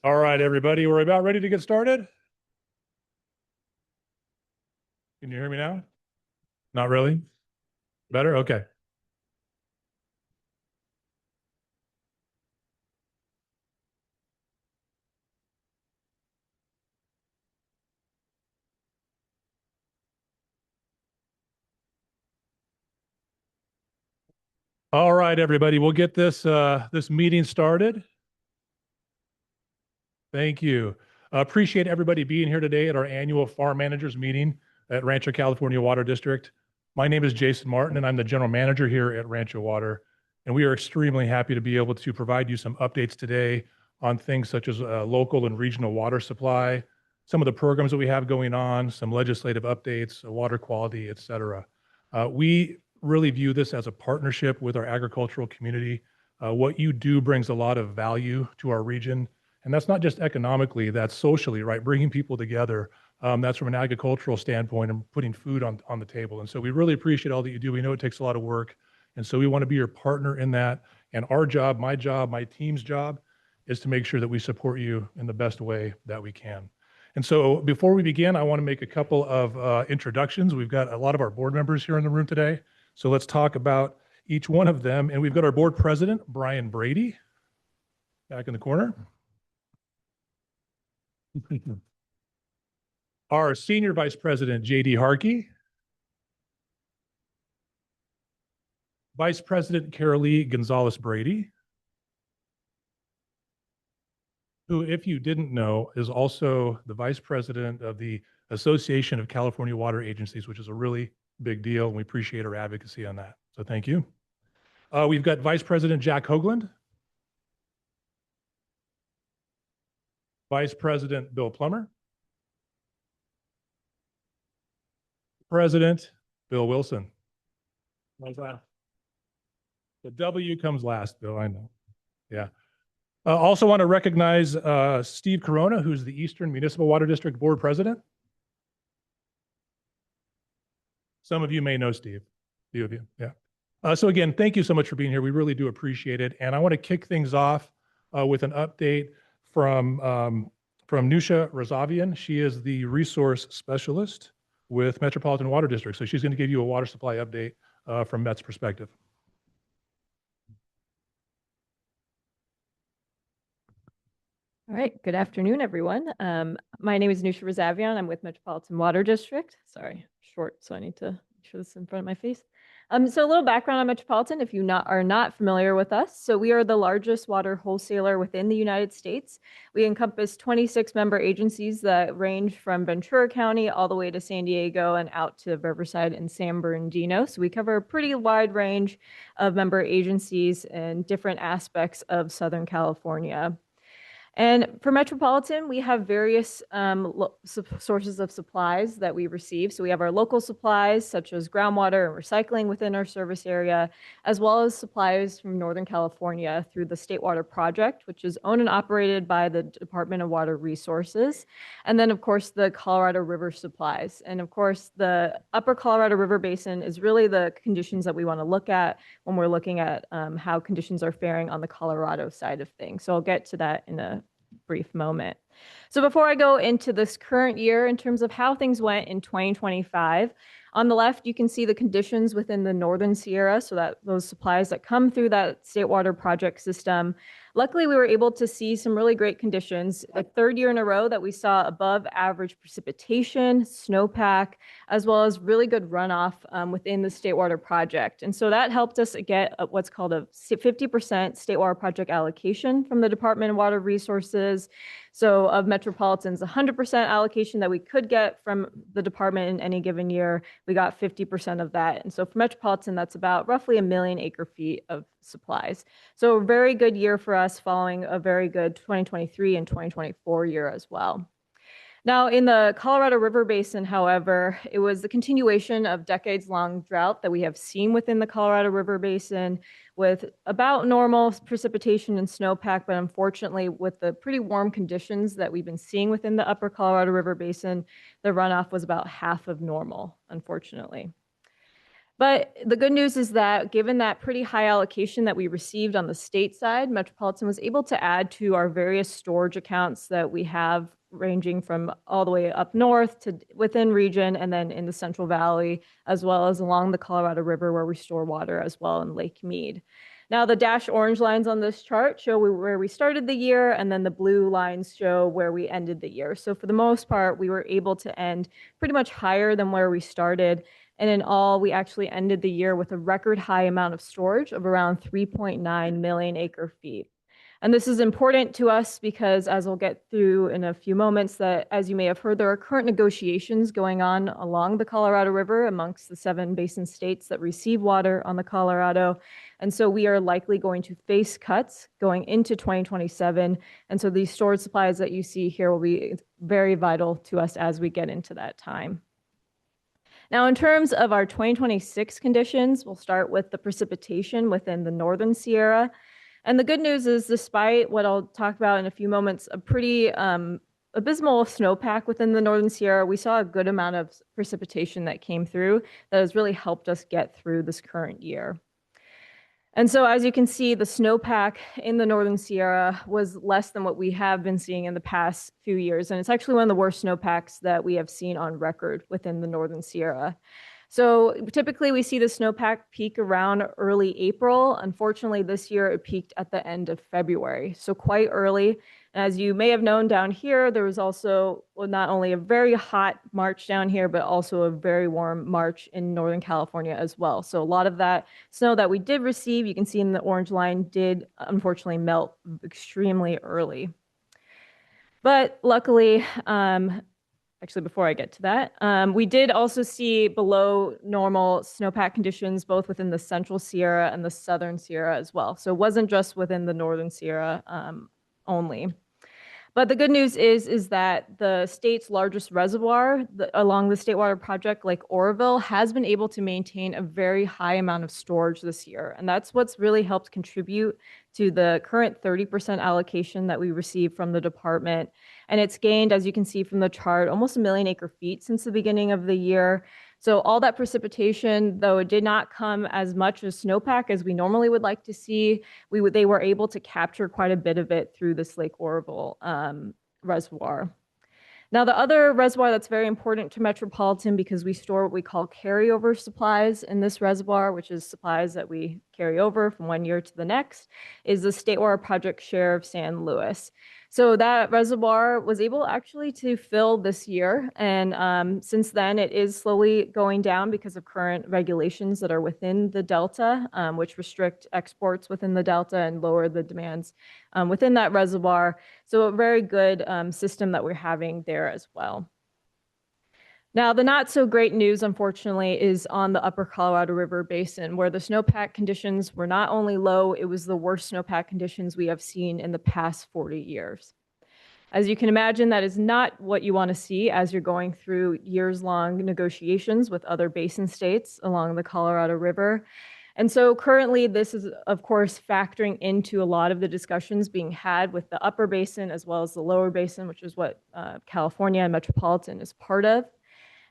All right, everybody, we're about ready to get started. Can you hear me now? Not really? Better? Okay. All right, everybody, we'll get this meeting started. Thank you. Appreciate everybody being here today at our annual farm managers meeting at Rancho California Water District. My name is Jason Martin, and I'm the general manager here at Rancho Water. And we are extremely happy to be able to provide you some updates today on things such as local and regional water supply, some of the programs that we have going on, some legislative updates, water quality, et cetera. We really view this as a partnership with our agricultural community. What you do brings a lot of value to our region. And that's not just economically, that's socially, right? Bringing people together. That's from an agricultural standpoint and putting food on the table. And so we really appreciate all that you do. We know it takes a lot of work. And so we want to be your partner in that. And our job, my team's job, is to make sure that we support you in the best way that we can. And so before we begin, I want to make a couple of introductions. We've got a lot of our board members here in the room today. So let's talk about each one of them. And we've got our board president, Brian Brady, back in the corner. Our senior vice president, JD Harkey. Vice President Carolee Gonzalez Brady, who, if you didn't know, is also the vice president of the Association of California Water Agencies, which is a really big deal, and we appreciate her advocacy on that. So thank you. We've got Vice President Jack Hoagland, Vice President Bill Plummer, President Bill Wilson. The W comes last, Bill, I know. Yeah. Also want to recognize Steve Corona, who's the Eastern Municipal Water District Board President. Some of you may know Steve, a few of you, yeah. So again, thank you so much for being here. We really do appreciate it. And I want to kick things off with an update from Nusha Razavian. She is the resource specialist with Metropolitan Water District. So she's going to give you a water supply update from Met's perspective. All right, good afternoon, everyone. My name is Nusha Razavian. I'm with Metropolitan Water District. Sorry, short, so I need to make sure this is in front of my face. So a little background on Metropolitan, if you are not familiar with us. So we are the largest water wholesaler within the United States. We encompass 26 member agencies that range from Ventura County all the way to San Diego and out to Riverside and San Bernardino. So we cover a pretty wide range of member agencies in different aspects of Southern California. And for Metropolitan, we have various sources of supplies that we receive. So we have our local supplies, such as groundwater and recycling within our service area, as well as supplies from Northern California through the State Water Project, which is owned and operated by the Department of Water Resources. And then, of course, the Colorado River supplies. And of course, the Upper Colorado River Basin is really the conditions that we want to look at when we're looking at how conditions are faring on the Colorado side of things. So I'll get to that in a brief moment. So before I go into this current year in terms of how things went in 2025, on the left, you can see the conditions within the Northern Sierra, so that those supplies that come through that State Water Project system. Luckily, we were able to see some really great conditions. The third year in a row that we saw above average precipitation, snowpack, as well as really good runoff within the State Water Project. And so that helped us get what's called a 50% State Water Project allocation from the Department of Water Resources. So of Metropolitan's 100% allocation that we could get from the department in any given year, we got 50% of that. And so for Metropolitan, that's about roughly 1 million acre feet of supplies. So a very good year for us following a very good 2023 and 2024 year as well. Now, in the Colorado River Basin, however, it was the continuation of decades-long drought that we have seen within the Colorado River Basin with about normal precipitation and snowpack, but unfortunately, with the pretty warm conditions that we've been seeing within the Upper Colorado River Basin, the runoff was about half of normal, unfortunately. But the good news is that given that pretty high allocation that we received on the state side, Metropolitan was able to add to our various storage accounts that we have ranging from all the way up north to within region and then in the Central Valley, as well as along the Colorado River where we store water as well in Lake Mead. Now, the dashed orange lines on this chart show where we started the year, and then the blue lines show where we ended the year. So for the most part, we were able to end pretty much higher than where we started. And in all, we actually ended the year with a record high amount of storage of around 3.9 million acre feet. And this is important to us because, as we'll get through in a few moments, that as you may have heard, there are current negotiations going on along the Colorado River amongst the 7 basin states that receive water on the Colorado. And so we are likely going to face cuts going into 2027. And so these storage supplies that you see here will be very vital to us as we get into that time. Now, in terms of our 2026 conditions, we'll start with the precipitation within the Northern Sierra. And the good news is, despite what I'll talk about in a few moments, a pretty abysmal snowpack within the Northern Sierra, we saw a good amount of precipitation that came through that has really helped us get through this current year. And so, as you can see, the snowpack in the Northern Sierra was less than what we have been seeing in the past few years. And it's actually one of the worst snowpacks that we have seen on record within the Northern Sierra. So typically we see the snowpack peak around early April. Unfortunately, this year it peaked at the end of February, so quite early. And as you may have known down here, there was also not only a very hot March down here, but also a very warm March in Northern California as well. So a lot of that snow that we did receive, you can see in the orange line, did unfortunately melt extremely early. But luckily, actually, before I get to that, we did also see below normal snowpack conditions, both within the Central Sierra and the Southern Sierra as well. So it wasn't just within the Northern Sierra only. But the good news is that the state's largest reservoir along the State Water Project, Lake Oroville, has been able to maintain a very high amount of storage this year. And that's what's really helped contribute to the current 30% allocation that we receive from the department. And it's gained, as you can see from the chart, almost 1 million acre feet since the beginning of the year. So all that precipitation, though it did not come as much as snowpack as we normally would like to see, they were able to capture quite a bit of it through this Lake Oroville reservoir. Now, the other reservoir that's very important to Metropolitan, because we store what we call carryover supplies in this reservoir, which is supplies that we carry over from one year to the next, is the State Water Project share of San Luis. So that reservoir was able actually to fill this year. And since then, it is slowly going down because of current regulations that are within the Delta, which restrict exports within the Delta and lower the demands within that reservoir. So a very good system that we're having there as well. Now, the not so great news, unfortunately, is on the upper Colorado River Basin, where the snowpack conditions were not only low, it was the worst snowpack conditions we have seen in the past 40 years. As you can imagine, that is not what you want to see as you're going through years-long negotiations with other basin states along the Colorado River. And so currently, this is, of course, factoring into a lot of the discussions being had with the upper basin as well as the lower basin, which is what California and Metropolitan is part of.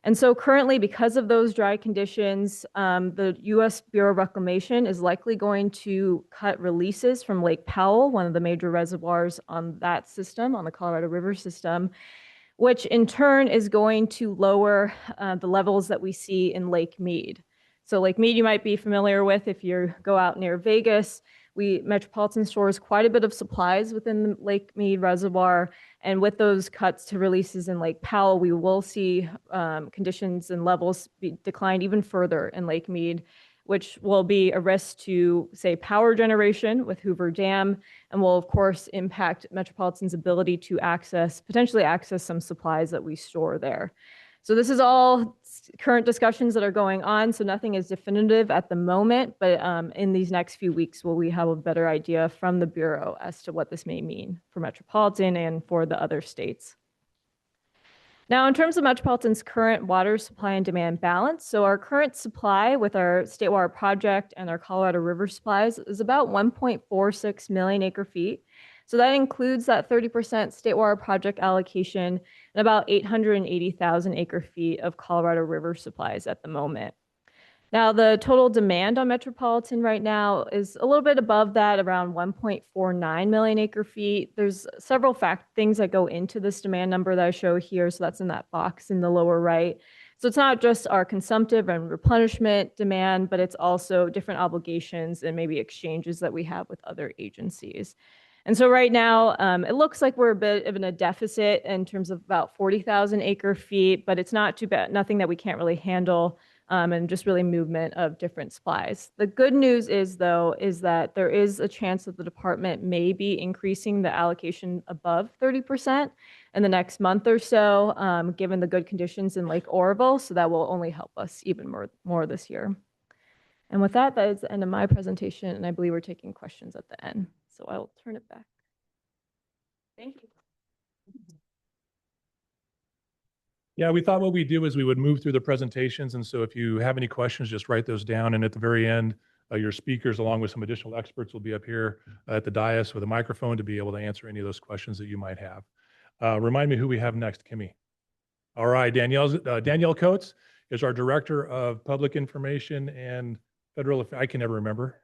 And so currently, because of those dry conditions, the U.S. Bureau of Reclamation is likely going to cut releases from Lake Powell, one of the major reservoirs on that system, on the Colorado River system, which in turn is going to lower the levels that we see in Lake Mead. So Lake Mead you might be familiar with if you go out near Vegas. Metropolitan stores quite a bit of supplies within the Lake Mead Reservoir, and with those cuts to releases in Lake Powell, we will see conditions and levels decline even further in Lake Mead, which will be a risk to, say, power generation with Hoover Dam, and will, of course, impact Metropolitan's ability to potentially access some supplies that we store there. So this is all current discussions that are going on, so nothing is definitive at the moment, but in these next few weeks, we have a better idea from the Bureau as to what this may mean for Metropolitan and for the other states. Now, in terms of Metropolitan's current water supply and demand balance, so our current supply with our State Water Project and our Colorado River supplies is about 1.46 million acre feet. So that includes that 30% State Water Project allocation and about 880,000 acre feet of Colorado River supplies at the moment. Now, the total demand on Metropolitan right now is a little bit above that, around 1.49 million acre feet. There's several things that go into this demand number that I show here. So that's in that box in the lower right. So it's not just our consumptive and replenishment demand, but it's also different obligations and maybe exchanges that we have with other agencies. And so right now, it looks like we're a bit of in a deficit in terms of about 40,000 acre feet, but it's not too bad, nothing that we can't really handle, and just really movement of different supplies. The good news is, though, is that there is a chance that the department may be increasing the allocation above 30% in the next month or so, given the good conditions in Lake Oroville. So that will only help us even more this year. And with that, that is the end of my presentation, and I believe we're taking questions at the end. So I'll turn it back. Thank you. Yeah, we thought what we'd do is we would move through the presentations. And so if you have any questions, just write those down. And at the very end, your speakers, along with some additional experts, will be up here at the dais with a microphone to be able to answer any of those questions that you might have. Remind me who we have next, Kimmy. All right, Danielle Coates is our Director of Public Information and Federal, I can never remember.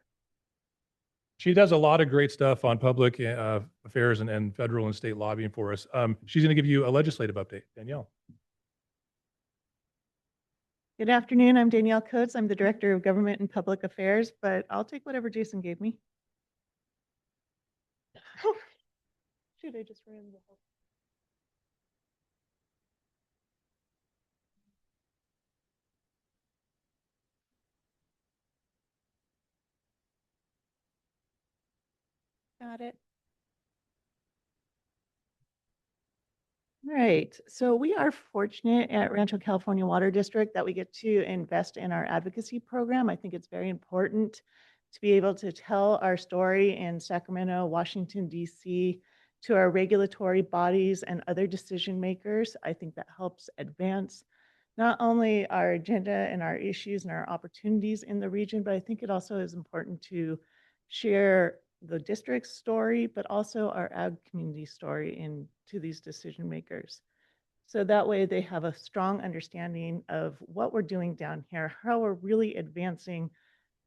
She does a lot of great stuff on public affairs and federal and state lobbying for us. She's going to give you a legislative update. Danielle. Good afternoon. I'm Danielle Coates. I'm the Director of Government and Public Affairs, but I'll take whatever Jason gave me. Oh, shoot, I just ran the whole. Got it. All right. So we are fortunate at Rancho California Water District that we get to invest in our advocacy program. I think it's very important to be able to tell our story in Sacramento, Washington, D.C., to our regulatory bodies and other decision makers. I think that helps advance not only our agenda and our issues and our opportunities in the region, but I think it also is important to share the district's story, but also our ag community story into these decision makers. So that way they have a strong understanding of what we're doing down here, how we're really advancing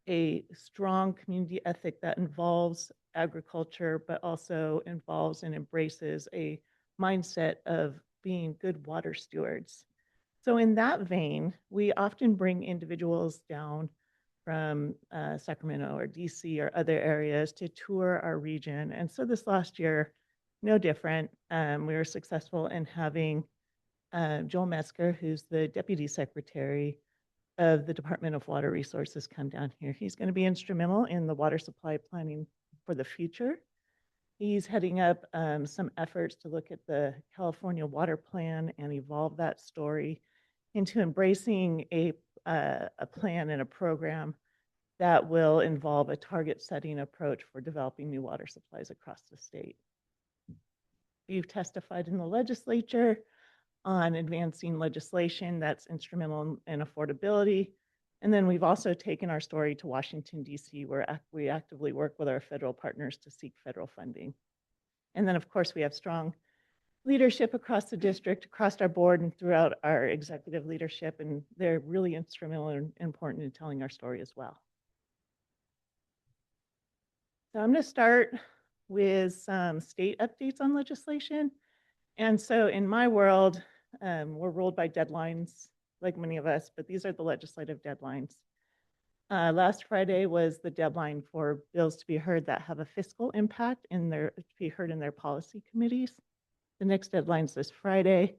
a strong community ethic that involves agriculture, but also involves and embraces a mindset of being good water stewards. So in that vein, we often bring individuals down from Sacramento or DC or other areas to tour our region. And so this last year, no different. We were successful in having Joel Metzger, who's the Deputy Secretary of the Department of Water Resources, come down here. He's going to be instrumental in the water supply planning for the future. He's heading up some efforts to look at the California Water Plan and evolve that story into embracing a plan and a program that will involve a target setting approach for developing new water supplies across the state. We've testified in the legislature on advancing legislation that's instrumental in affordability. And then we've also taken our story to Washington, D.C., where we actively work with our federal partners to seek federal funding. And then, of course, we have strong leadership across the district, across our board, and throughout our executive leadership, and they're really instrumental and important in telling our story as well. So I'm going to start with some state updates on legislation. And so in my world, we're ruled by deadlines, like many of us, but these are the legislative deadlines. Last Friday was the deadline for bills to be heard that have a fiscal impact to be heard in their policy committees. The next deadline is this Friday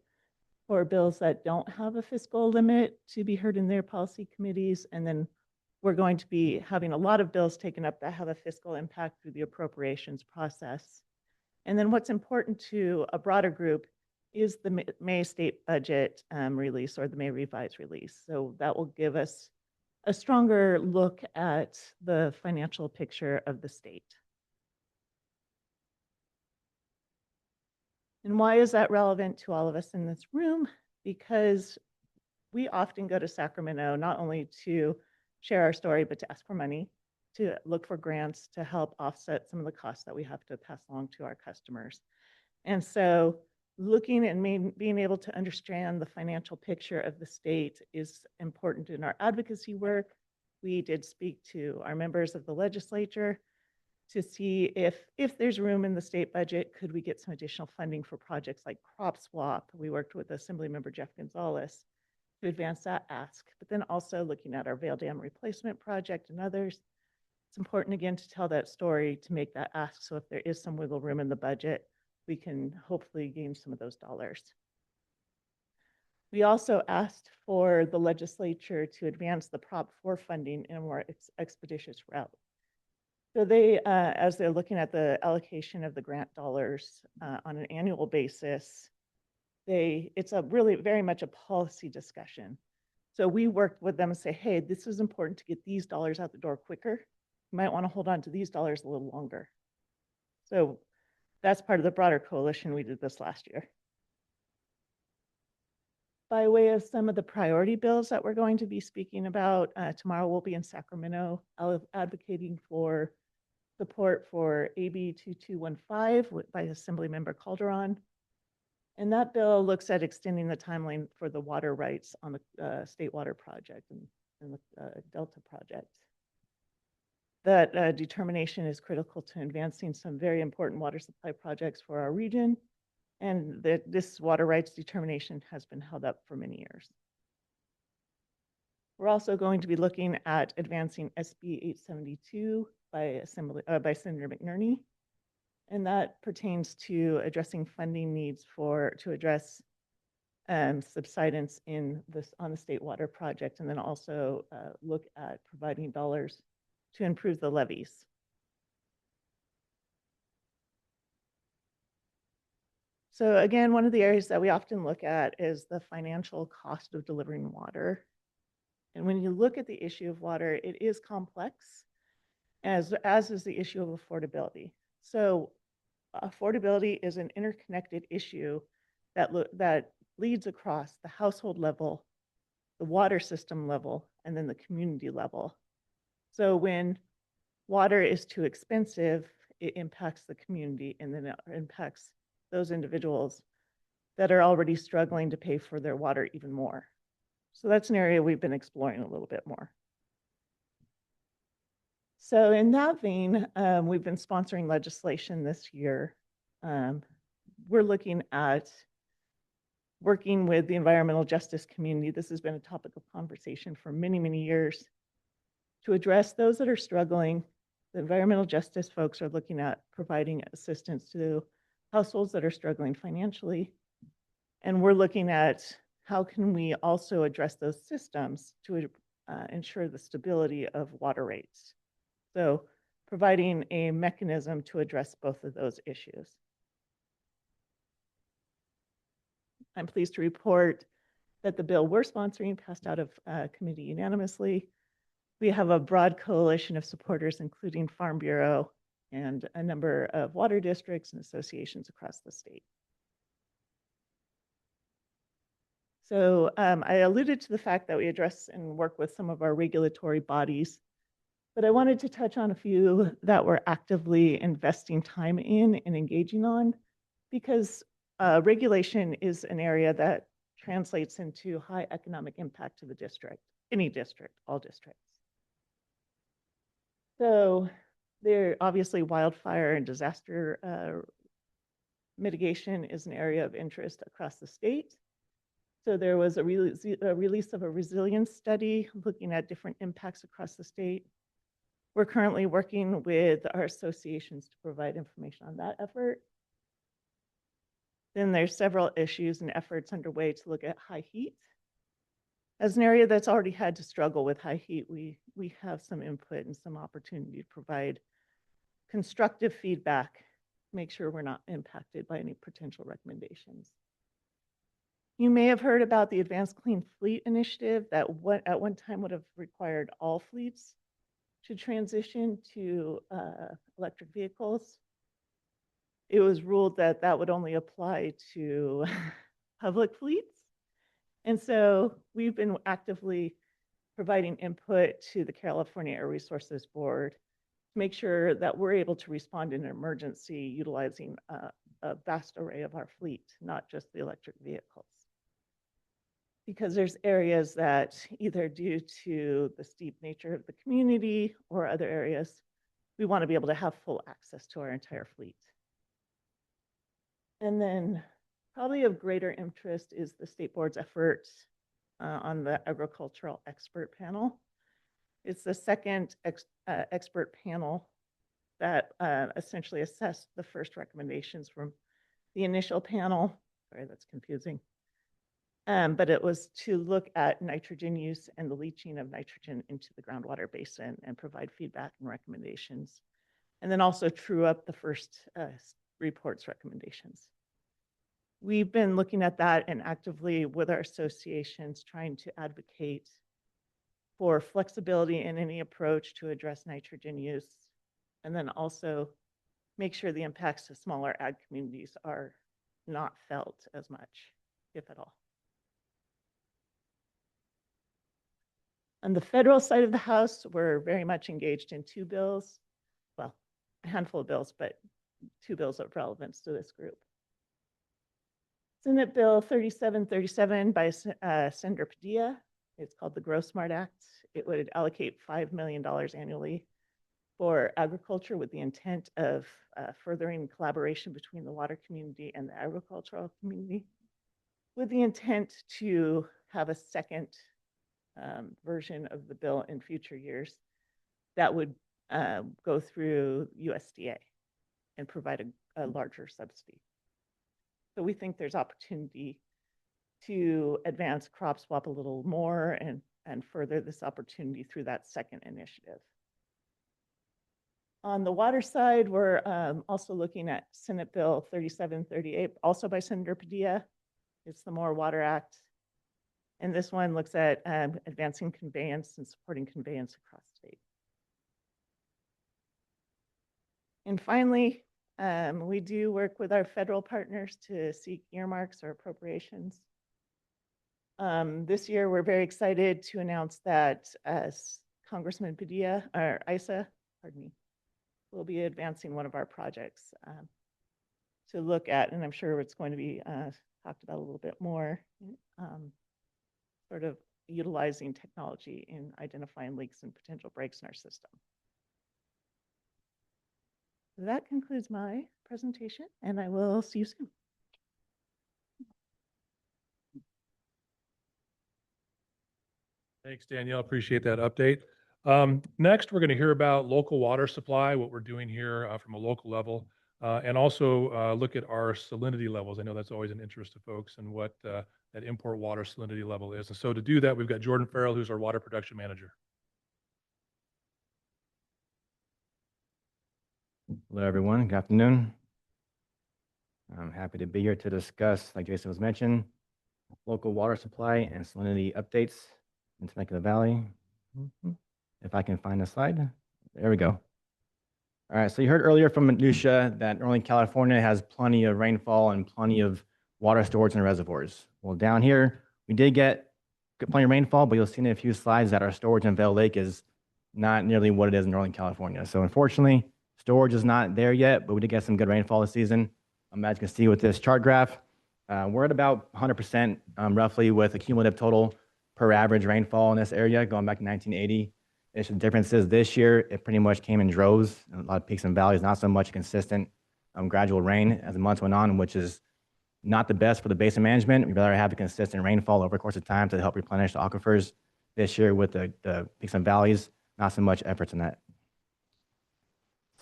for bills that don't have a fiscal limit to be heard in their policy committees. And then we're going to be having a lot of bills taken up that have a fiscal impact through the appropriations process. And then what's important to a broader group is the May state budget release, or the May revised release. So that will give us a stronger look at the financial picture of the state. And why is that relevant to all of us in this room? Because we often go to Sacramento not only to share our story, but to ask for money, to look for grants to help offset some of the costs that we have to pass along to our customers. And so looking and being able to understand the financial picture of the state is important in our advocacy work, we did speak to our members of the legislature to see if there's room in the state budget, could we get some additional funding for projects like crop swap? We worked with Assemblymember Jeff Gonzalez to advance that ask, but then also looking at our Vale Dam replacement project and others. It's important again to tell that story to make that ask. So if there is some wiggle room in the budget, we can hopefully gain some of those dollars. We also asked for the legislature to advance the Prop 4 funding in a more expeditious route. So they, as they're looking at the allocation of the grant dollars on an annual basis, it's a really very much a policy discussion. So we worked with them and say, hey, this is important to get these dollars out the door quicker. You might want to hold on to these dollars a little longer. So that's part of the broader coalition. We did this last year. By way of some of the priority bills that we're going to be speaking about, tomorrow we'll be in Sacramento advocating for support for AB 2215 by Assemblymember Calderon. And that bill looks at extending the timeline for the water rights on the state water project and the Delta project. That determination is critical to advancing some very important water supply projects for our region. And this water rights determination has been held up for many years. We're also going to be looking at advancing SB 872 by Senator McNerney. And that pertains to addressing funding needs to address subsidence on the state water project, and then also look at providing dollars to improve the levees. So again, one of the areas that we often look at is the financial cost of delivering water. And when you look at the issue of water, it is complex, as is the issue of affordability. So affordability is an interconnected issue that leads across the household level, the water system level, and then the community level. So when water is too expensive, it impacts the community, and then it impacts those individuals that are already struggling to pay for their water even more. So that's an area we've been exploring a little bit more. So in that vein, we've been sponsoring legislation this year. We're looking at working with the environmental justice community. This has been a topic of conversation for many, many years. To address those that are struggling, the environmental justice folks are looking at providing assistance to households that are struggling financially. And we're looking at how can we also address those systems to ensure the stability of water rates. So providing a mechanism to address both of those issues. I'm pleased to report that the bill we're sponsoring passed out of committee unanimously. We have a broad coalition of supporters, including Farm Bureau and a number of water districts and associations across the state. So I alluded to the fact that we address and work with some of our regulatory bodies, but I wanted to touch on a few that we're actively investing time in and engaging on, because regulation is an area that translates into high economic impact to the district, any district, all districts. So there, obviously, wildfire and disaster mitigation is an area of interest across the state. So there was a release of a resilience study looking at different impacts across the state. We're currently working with our associations to provide information on that effort. Then there's several issues and efforts underway to look at high heat. As an area that's already had to struggle with high heat, we have some input and some opportunity to provide constructive feedback to make sure we're not impacted by any potential recommendations. You may have heard about the Advanced Clean Fleet Initiative that at one time would have required all fleets to transition to electric vehicles. It was ruled that that would only apply to public fleets. And so we've been actively providing input to the California Air Resources Board to make sure that we're able to respond in an emergency utilizing a vast array of our fleet, not just the electric vehicles. because there's areas that either due to the steep nature of the community or other areas, we want to be able to have full access to our entire fleet. And then probably of greater interest is the state board's effort on the agricultural expert panel. It's the second expert panel that essentially assessed the first recommendations from the initial panel. Sorry, that's confusing. But it was to look at nitrogen use and the leaching of nitrogen into the groundwater basin and provide feedback and recommendations. And then also true up the first report's recommendations. We've been looking at that and actively with our associations trying to advocate for flexibility in any approach to address nitrogen use, and then also make sure the impacts to smaller ag communities are not felt as much, if at all. On the federal side of the House, we're very much engaged in two bills, well, a handful of bills, but two bills of relevance to this group. Senate Bill 3737 by Senator Padilla. It's called the Grow Smart Act. It would allocate $5 million annually for agriculture with the intent of furthering collaboration between the water community and the agricultural community, with the intent to have a second version of the bill in future years that would go through USDA and provide a larger subsidy. So we think there's opportunity to advance crop swap a little more and further this opportunity through that second initiative. On the water side, we're also looking at Senate Bill 3738, also by Senator Padilla. It's the More Water Act. And this one looks at advancing conveyance and supporting conveyance across state. And finally, we do work with our federal partners to seek earmarks or appropriations. This year, we're very excited to announce that Congressman Padilla, or ISA, pardon me, will be advancing one of our projects to look at, and I'm sure it's going to be talked about a little bit more, sort of utilizing technology in identifying leaks and potential breaks in our system. That concludes my presentation, and I will see you soon. Thanks, Danielle. Appreciate that update. Next, we're going to hear about local water supply, what we're doing here from a local level, and also look at our salinity levels. I know that's always an interest to folks and what that import water salinity level is. And so to do that, we've got Jordan Farrell, who's our water production manager. Hello, everyone. Good afternoon. I'm happy to be here to discuss, like Jason was mentioned, local water supply and salinity updates in Temecula Valley. If I can find the slide. There we go. All right, so you heard earlier from Minutia that Northern California has plenty of rainfall and plenty of water storage in reservoirs. Well, down here, we did get plenty of rainfall, but you'll see in a few slides that our storage in Vail Lake is not nearly what it is in Northern California. So unfortunately, storage is not there yet, but we did get some good rainfall this season. As you can see with this chart graph, we're at about 100% roughly with a cumulative total per average rainfall in this area going back to 1980. The difference is this year, it pretty much came in droves, a lot of peaks and valleys, not so much consistent gradual rain as the months went on, which is not the best for the basin management. We'd rather have a consistent rainfall over the course of time to help replenish the aquifers. This year with the peaks and valleys, not so much efforts in that.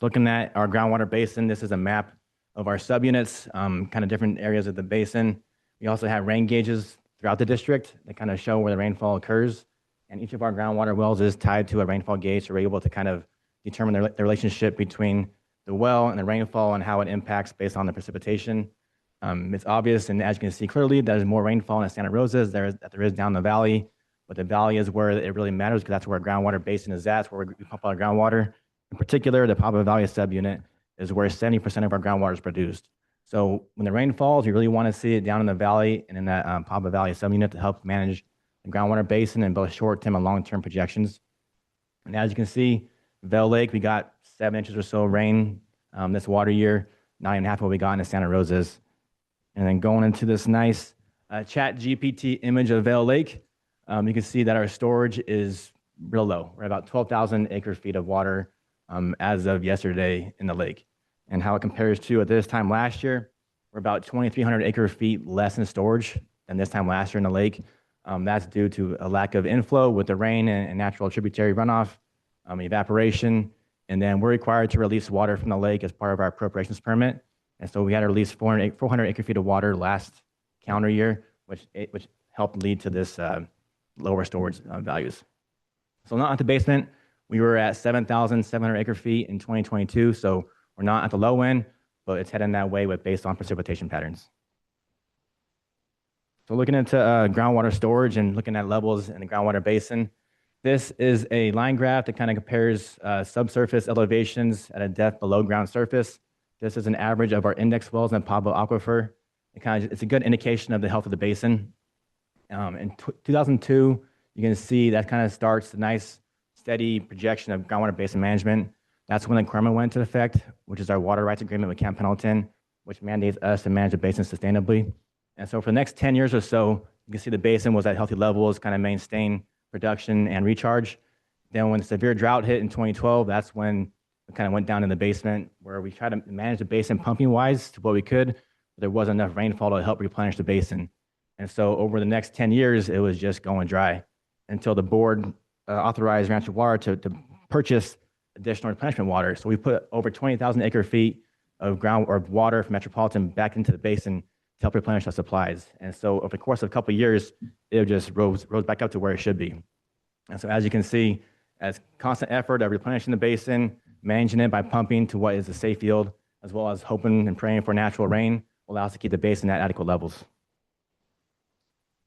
So looking at our groundwater basin, this is a map of our subunits, kind of different areas of the basin. We also have rain gauges throughout the district that kind of show where the rainfall occurs. And each of our groundwater wells is tied to a rainfall gauge, so we're able to kind of determine the relationship between the well and the rainfall and how it impacts based on the precipitation. It's obvious, and as you can see clearly, there's more rainfall in Santa Rosa than there is down the valley. But the valley is where it really matters because that's where our groundwater basin is at. It's where we pump our groundwater. In particular, the Papa Valley subunit is where 70% of our groundwater is produced. So when the rain falls, you really want to see it down in the valley and in that Papa Valley subunit to help manage the groundwater basin and both short-term and long-term projections. And as you can see, Vail Lake, we got 7 inches or so rain this water year, 9.5 what we got in the Santa Rosas. And then going into this nice Chat GPT image of Vail Lake, you can see that our storage is real low. We're about 12,000 acre feet of water as of yesterday in the lake. And how it compares to at this time last year, we're about 2,300 acre feet less in storage than this time last year in the lake. That's due to a lack of inflow with the rain and natural tributary runoff, evaporation, and then we're required to release water from the lake as part of our appropriations permit. And so we had to release 400 acre feet of water last calendar year, which helped lead to this lower storage values. So not at the basement, we were at 7,700 acre feet in 2022. So we're not at the low end, but it's heading that way based on precipitation patterns. So looking into groundwater storage and looking at levels in the groundwater basin, this is a line graph that kind of compares subsurface elevations at a depth below ground surface. This is an average of our index wells in the Pablo Aquifer. It's a good indication of the health of the basin. In 2002, you can see that kind of starts a nice steady projection of groundwater basin management. That's when the CRMA went into effect, which is our water rights agreement with Camp Pendleton, which mandates us to manage the basin sustainably. And so for the next 10 years or so, you can see the basin was at healthy levels, kind of maintain production and recharge. Then when the severe drought hit in 2012, that's when we kind of went down in the basement where we tried to manage the basin pumping wise to what we could, but there wasn't enough rainfall to help replenish the basin. And so over the next 10 years, it was just going dry until the board authorized Rancho Water to purchase additional replenishment water. So we put over 20,000 acre feet of ground or water from Metropolitan back into the basin to help replenish our supplies. And so over the course of a couple of years, it just rose back up to where it should be. And so as you can see, as constant effort of replenishing the basin, managing it by pumping to what is a safe yield, as well as hoping and praying for natural rain, will allow us to keep the basin at adequate levels.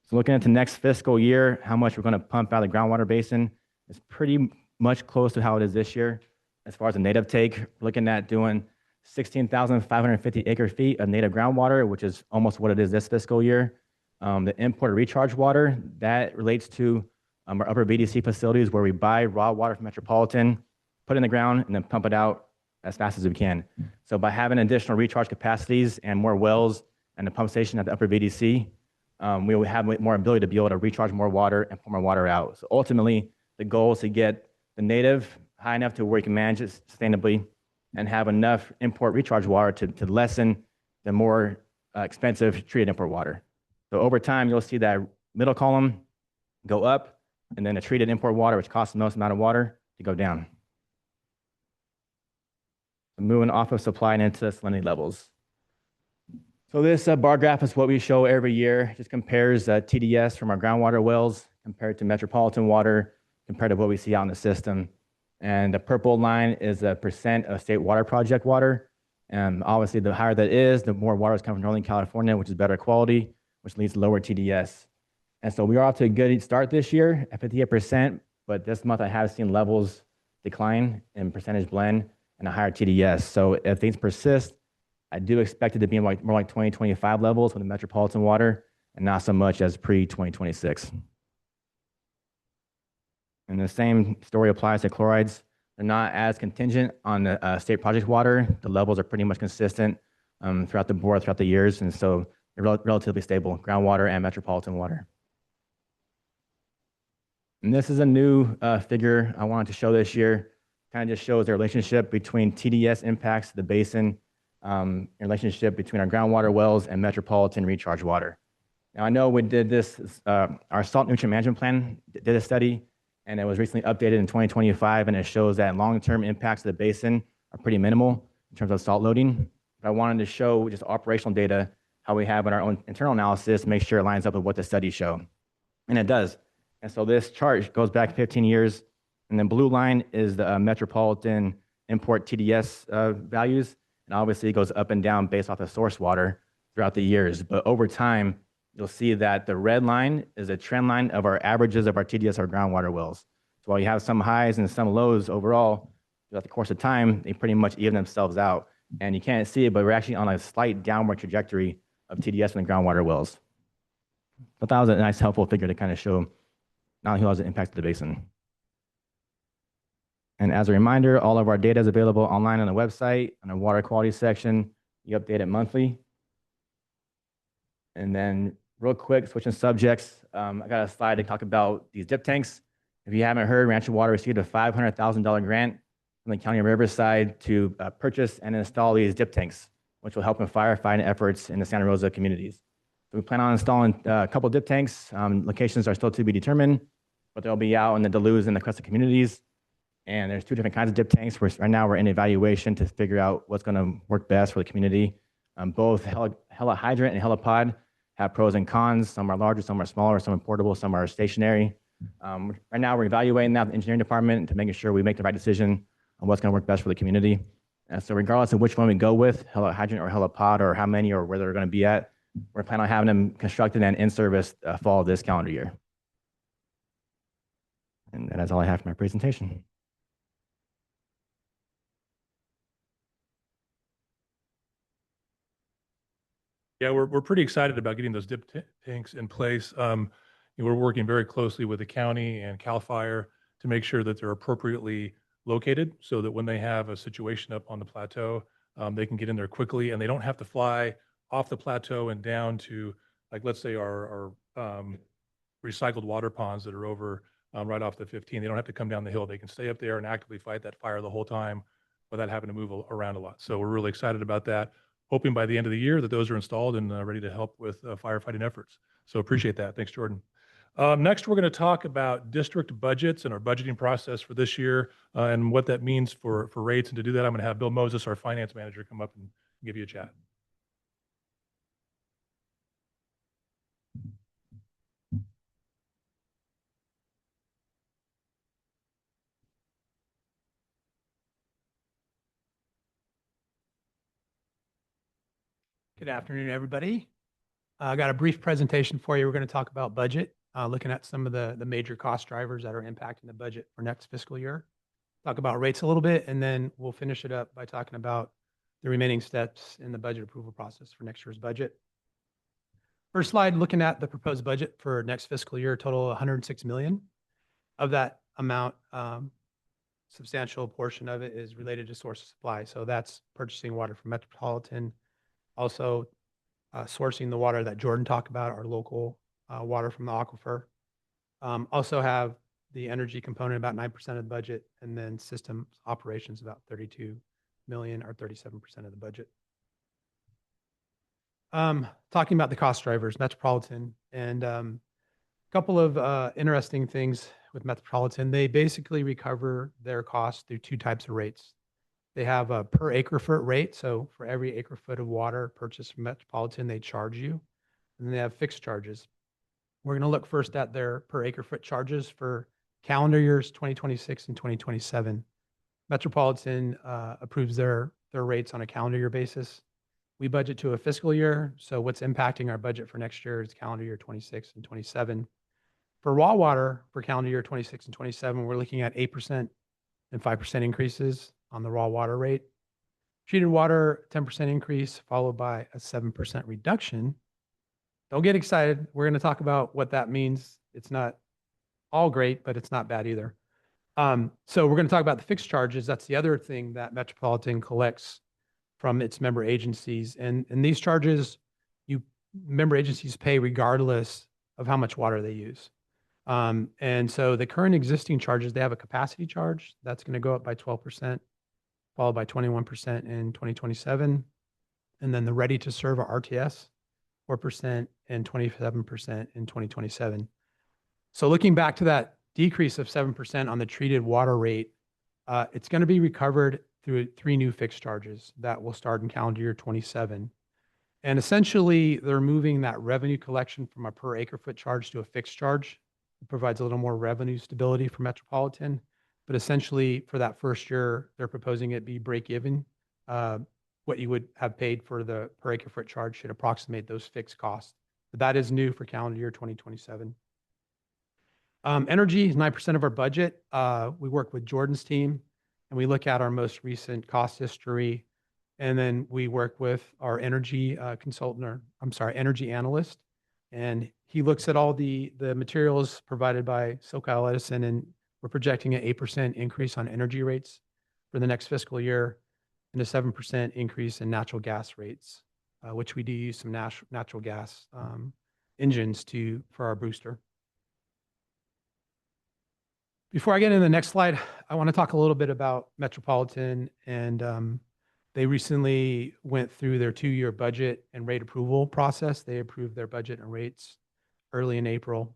So looking at the next fiscal year, how much we're going to pump out of the groundwater basin is pretty much close to how it is this year. As far as the native take, we're looking at doing 16,550 acre feet of native groundwater, which is almost what it is this fiscal year. The import recharge water, that relates to our upper VDC facilities where we buy raw water from Metropolitan, put it in the ground, and then pump it out as fast as we can. So by having additional recharge capacities and more wells and the pump station at the upper VDC, we will have more ability to be able to recharge more water and pour more water out. So ultimately, the goal is to get the native high enough to where you can manage it sustainably and have enough import recharge water to lessen the more expensive treated import water. So over time, you'll see that middle column go up, and then the treated import water, which costs the most amount of water, to go down. So moving off of supply and into salinity levels. So this bar graph is what we show every year. It just compares TDS from our groundwater wells compared to Metropolitan water, compared to what we see out in the system. And the purple line is the percent of state water project water. And obviously, the higher that is, the more water is coming from Northern California, which is better quality, which leads to lower TDS. And so we are off to a good start this year at 58%, but this month I have seen levels decline in percentage blend and a higher TDS. So if things persist, I do expect it to be more like 2025 levels with the Metropolitan water and not so much as pre-2026. And the same story applies to chlorides. They're not as contingent on the state project water. The levels are pretty much consistent throughout the board, throughout the years. And so they're relatively stable, groundwater and Metropolitan water. And this is a new figure I wanted to show this year. Kind of just shows the relationship between TDS impacts to the basin, relationship between our groundwater wells and Metropolitan recharge water. Now I know we did this, our salt nutrient management plan did a study, and it was recently updated in 2025, and it shows that long-term impacts to the basin are pretty minimal in terms of salt loading. But I wanted to show just operational data, how we have in our own internal analysis, make sure it lines up with what the studies show. And it does. And so this chart goes back 15 years, and the blue line is the Metropolitan import TDS values, and obviously it goes up and down based off of source water throughout the years. But over time, you'll see that the red line is a trend line of our averages of our TDS or groundwater wells. So while you have some highs and some lows overall, throughout the course of time, they pretty much even themselves out. And you can't see it, but we're actually on a slight downward trajectory of TDS in the groundwater wells. But that was a nice, helpful figure to kind of show not only how it impacted the basin. And as a reminder, all of our data is available online on the website, on our water quality section. You update it monthly. And then Real quick, switching subjects. I got a slide to talk about these dip tanks. If you haven't heard, Rancho Water received a $500,000 grant from the County of Riverside to purchase and install these dip tanks, which will help in firefighting efforts in the Santa Rosa communities. So we plan on installing a couple dip tanks. Locations are still to be determined, but they'll be out in the Duluth and the Crescent communities. And there's two different kinds of dip tanks. Right now we're in evaluation to figure out what's going to work best for the community. Both hydrant and helipod have pros and cons. Some are larger, some are smaller, some are portable, some are stationary. Right now we're evaluating that with the engineering department to making sure we make the right decision on what's going to work best for the community. So regardless of which one we go with, hydrant or helipod, or how many or where they're going to be at, we're planning on having them constructed and in service fall of this calendar year. And that's all I have for my presentation. Yeah, we're pretty excited about getting those dip tanks in place. We're working very closely with the county and CAL FIRE to make sure that they're appropriately located so that when they have a situation up on the plateau, they can get in there quickly and they don't have to fly off the plateau and down to, like, let's say our recycled water ponds that are over right off the 15. They don't have to come down the hill. They can stay up there and actively fight that fire the whole time without having to move around a lot. So we're really excited about that. Hoping by the end of the year that those are installed and ready to help with firefighting efforts. So appreciate that. Thanks, Jordan. Next, we're going to talk about district budgets and our budgeting process for this year and what that means for rates. And to do that, I'm going to have Bill Moses, our finance manager, come up and give you a chat. Good afternoon, everybody. I got a brief presentation for you. We're going to talk about budget, looking at some of the major cost drivers that are impacting the budget for next fiscal year. Talk about rates a little bit, and then we'll finish it up by talking about the remaining steps in the budget approval process for next year's budget. First slide, looking at the proposed budget for next fiscal year, total 106 million. Of that amount, substantial portion of it is related to source of supply. So that's purchasing water from Metropolitan, also sourcing the water that Jordan talked about, our local water from the aquifer. Also have the energy component, about 9% of the budget, and then system operations, about 32 million or 37% of the budget. Talking about the cost drivers, Metropolitan, and a couple of interesting things with Metropolitan. They basically recover their costs through two types of rates. They have a per acre foot rate. So for every acre foot of water purchased from Metropolitan, they charge you. And then they have fixed charges. We're going to look first at their per acre foot charges for calendar years 2026 and 2027. Metropolitan approves their rates on a calendar year basis. We budget to a fiscal year. So what's impacting our budget for next year is calendar year 26 and 27. For raw water for calendar year 26 and 27, we're looking at 8% and 5% increases on the raw water rate. Treated water, 10% increase, followed by a 7% reduction. Don't get excited. We're going to talk about what that means. It's not all great, but it's not bad either. So we're going to talk about the fixed charges. That's the other thing that Metropolitan collects from its member agencies. And these charges, member agencies pay regardless of how much water they use. And so the current existing charges, they have a capacity charge that's going to go up by 12%, followed by 21% in 2027. And then the ready to serve or RTS, 4% and 27% in 2027. So looking back to that decrease of 7% on the treated water rate, it's going to be recovered through 3 new fixed charges that will start in calendar year 27. And essentially, they're moving that revenue collection from a per acre foot charge to a fixed charge. It provides a little more revenue stability for Metropolitan. But essentially, for that first year, they're proposing it be break even. What you would have paid for the per acre foot charge should approximate those fixed costs. But that is new for calendar year 2027. Energy is 9% of our budget. We work with Jordan's team, and we look at our most recent cost history. And then we work with our energy energy analyst. And he looks at all the materials provided by SoCal Edison, and we're projecting an 8% increase on energy rates for the next fiscal year and a 7% increase in natural gas rates, which we do use some natural gas engines for our booster. Before I get into the next slide, I want to talk a little bit about Metropolitan, and they recently went through their 2-year budget and rate approval process. They approved their budget and rates early in April.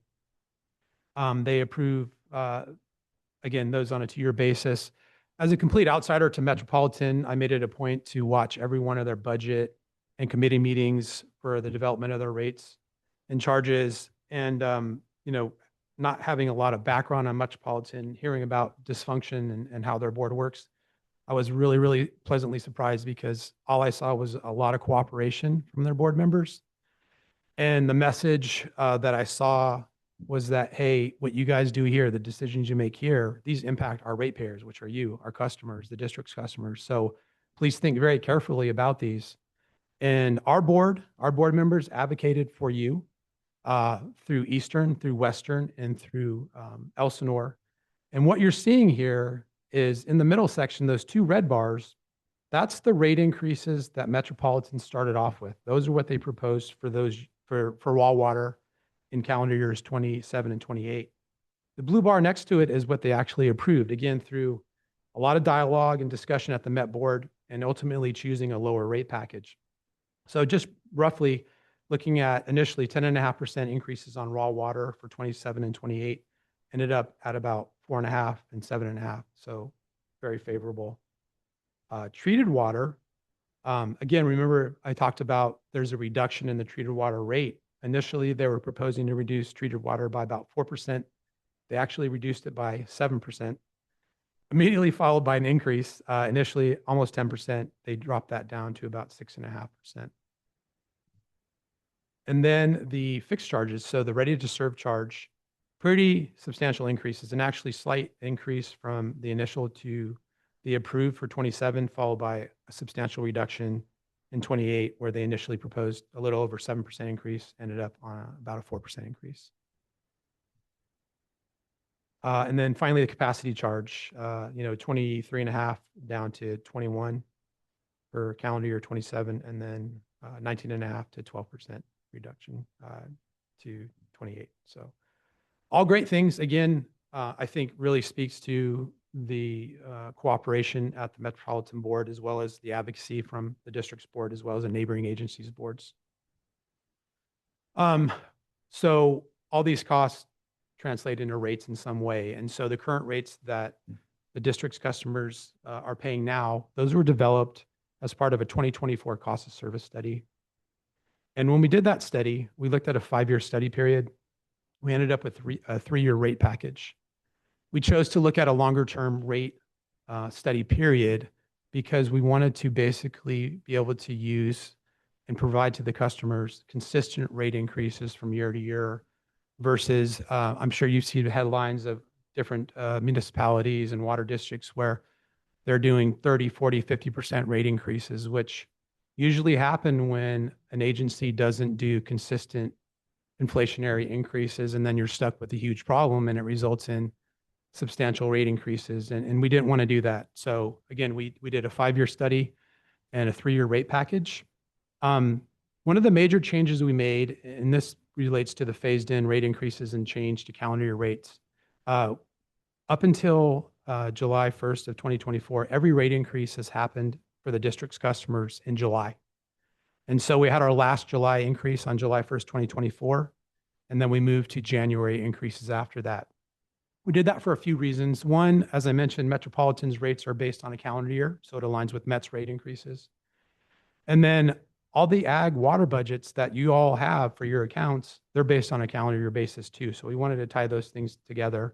They approve, again, those on a 2-year basis. As a complete outsider to Metropolitan, I made it a point to watch every one of their budget and committee meetings for the development of their rates and charges. And, not having a lot of background on Metropolitan, hearing about dysfunction and how their board works, I was really, really pleasantly surprised because all I saw was a lot of cooperation from their board members. And the message that I saw was that, hey, what you guys do here, the decisions you make here, these impact our ratepayers, which are you, our customers, the district's customers. So please think very carefully about these. And our board members advocated for you through Eastern, through Western, and through Elsinore. And what you're seeing here is in the middle section, those 2 red bars, that's the rate increases that Metropolitan started off with. Those are what they proposed for raw water in calendar years 27 and 28. The blue bar next to it is what they actually approved, again, through a lot of dialogue and discussion at the Met board and ultimately choosing a lower rate package. So just roughly looking at initially 10.5% increases on raw water for 27 and 28, ended up at about 4.5 and 7.5. So very favorable. Treated water, again, remember I talked about there's a reduction in the treated water rate. Initially, they were proposing to reduce treated water by about 4%. They actually reduced it by 7%, immediately followed by an increase, initially almost 10%. They dropped that down to about 6.5%. And then the fixed charges, so the ready to serve charge, pretty substantial increases, and actually slight increase from the initial to the approved for 27, followed by a substantial reduction in 28, where they initially proposed a little over 7% increase, ended up on about a 4% increase. And then finally, the capacity charge, 23.5 down to 21 for calendar year 27, and then 19.5 to 12% reduction to 28. So all great things. Again, I think really speaks to the cooperation at the Metropolitan Board, as well as the advocacy from the district's board, as well as the neighboring agencies' boards. So all these costs translate into rates in some way. And so the current rates that the district's customers are paying now, those were developed as part of a 2024 cost of service study. And when we did that study, we looked at a 5-year study period. We ended up with a 3-year rate package. We chose to look at a longer term rate study period because we wanted to basically be able to use and provide to the customers consistent rate increases from year to year versus I'm sure you've seen headlines of different municipalities and water districts where they're doing 30, 40, 50% rate increases, which usually happen when an agency doesn't do consistent inflationary increases, and then you're stuck with a huge problem and it results in substantial rate increases. And we didn't want to do that. So again, we did a 5-year study and a 3-year rate package. One of the major changes we made, and this relates to the phased in rate increases and change to calendar year rates, up until July 1st of 2024, every rate increase has happened for the district's customers in July. And so we had our last July increase on July 1st, 2024, and then we moved to January increases after that. We did that for a few reasons. One, as I mentioned, Metropolitan's rates are based on a calendar year, so it aligns with Met's rate increases. And then all the ag water budgets that you all have for your accounts, they're based on a calendar year basis too. So we wanted to tie those things together.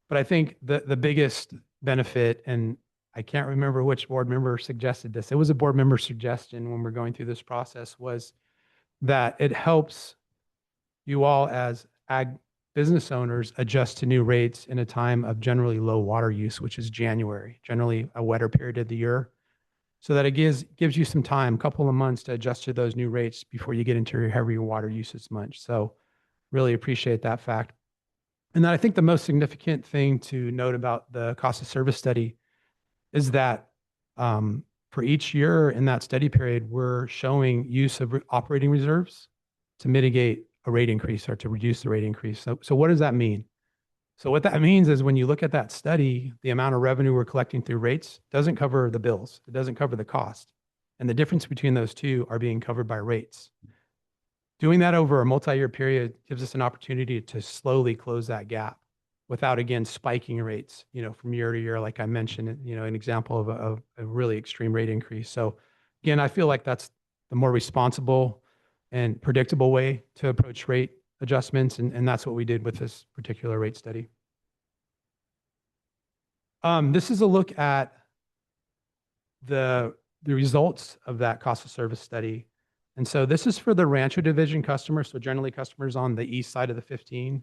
But I think the biggest benefit, and I can't remember which board member suggested this, it was a board member suggestion when we're going through this process, was that it helps you all as ag business owners adjust to new rates in a time of generally low water use, which is January, generally a wetter period of the year, so that it gives you some time, a couple of months to adjust to those new rates before you get into your heavier water usage month. So really appreciate that fact. And then I think the most significant thing to note about the cost of service study is that for each year in that study period, we're showing use of operating reserves to mitigate a rate increase or to reduce the rate increase. So what does that mean? So what that means is when you look at that study, the amount of revenue we're collecting through rates doesn't cover the bills. It doesn't cover the cost. And the difference between those two are being covered by rates. Doing that over a multi-year period gives us an opportunity to slowly close that gap without, again, spiking rates, from year to year, like I mentioned, an example of a really extreme rate increase. So again, I feel like that's the more responsible and predictable way to approach rate adjustments. And that's what we did with this particular rate study. This is a look at the results of that cost of service study. And so this is for the Rancho division customers. So generally customers on the east side of the 15,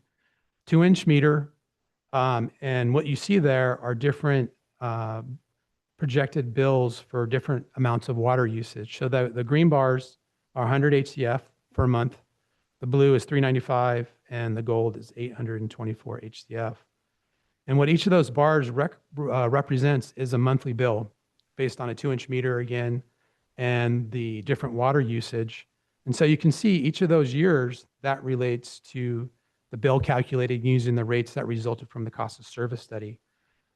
2-inch meter. And what you see there are different projected bills for different amounts of water usage. So the green bars are 100 HCF per month. The blue is 395 and the gold is 824 HCF. And what each of those bars represents is a monthly bill based on a 2-inch meter again, and the different water usage. And so you can see each of those years that relates to the bill calculated using the rates that resulted from the cost of service study.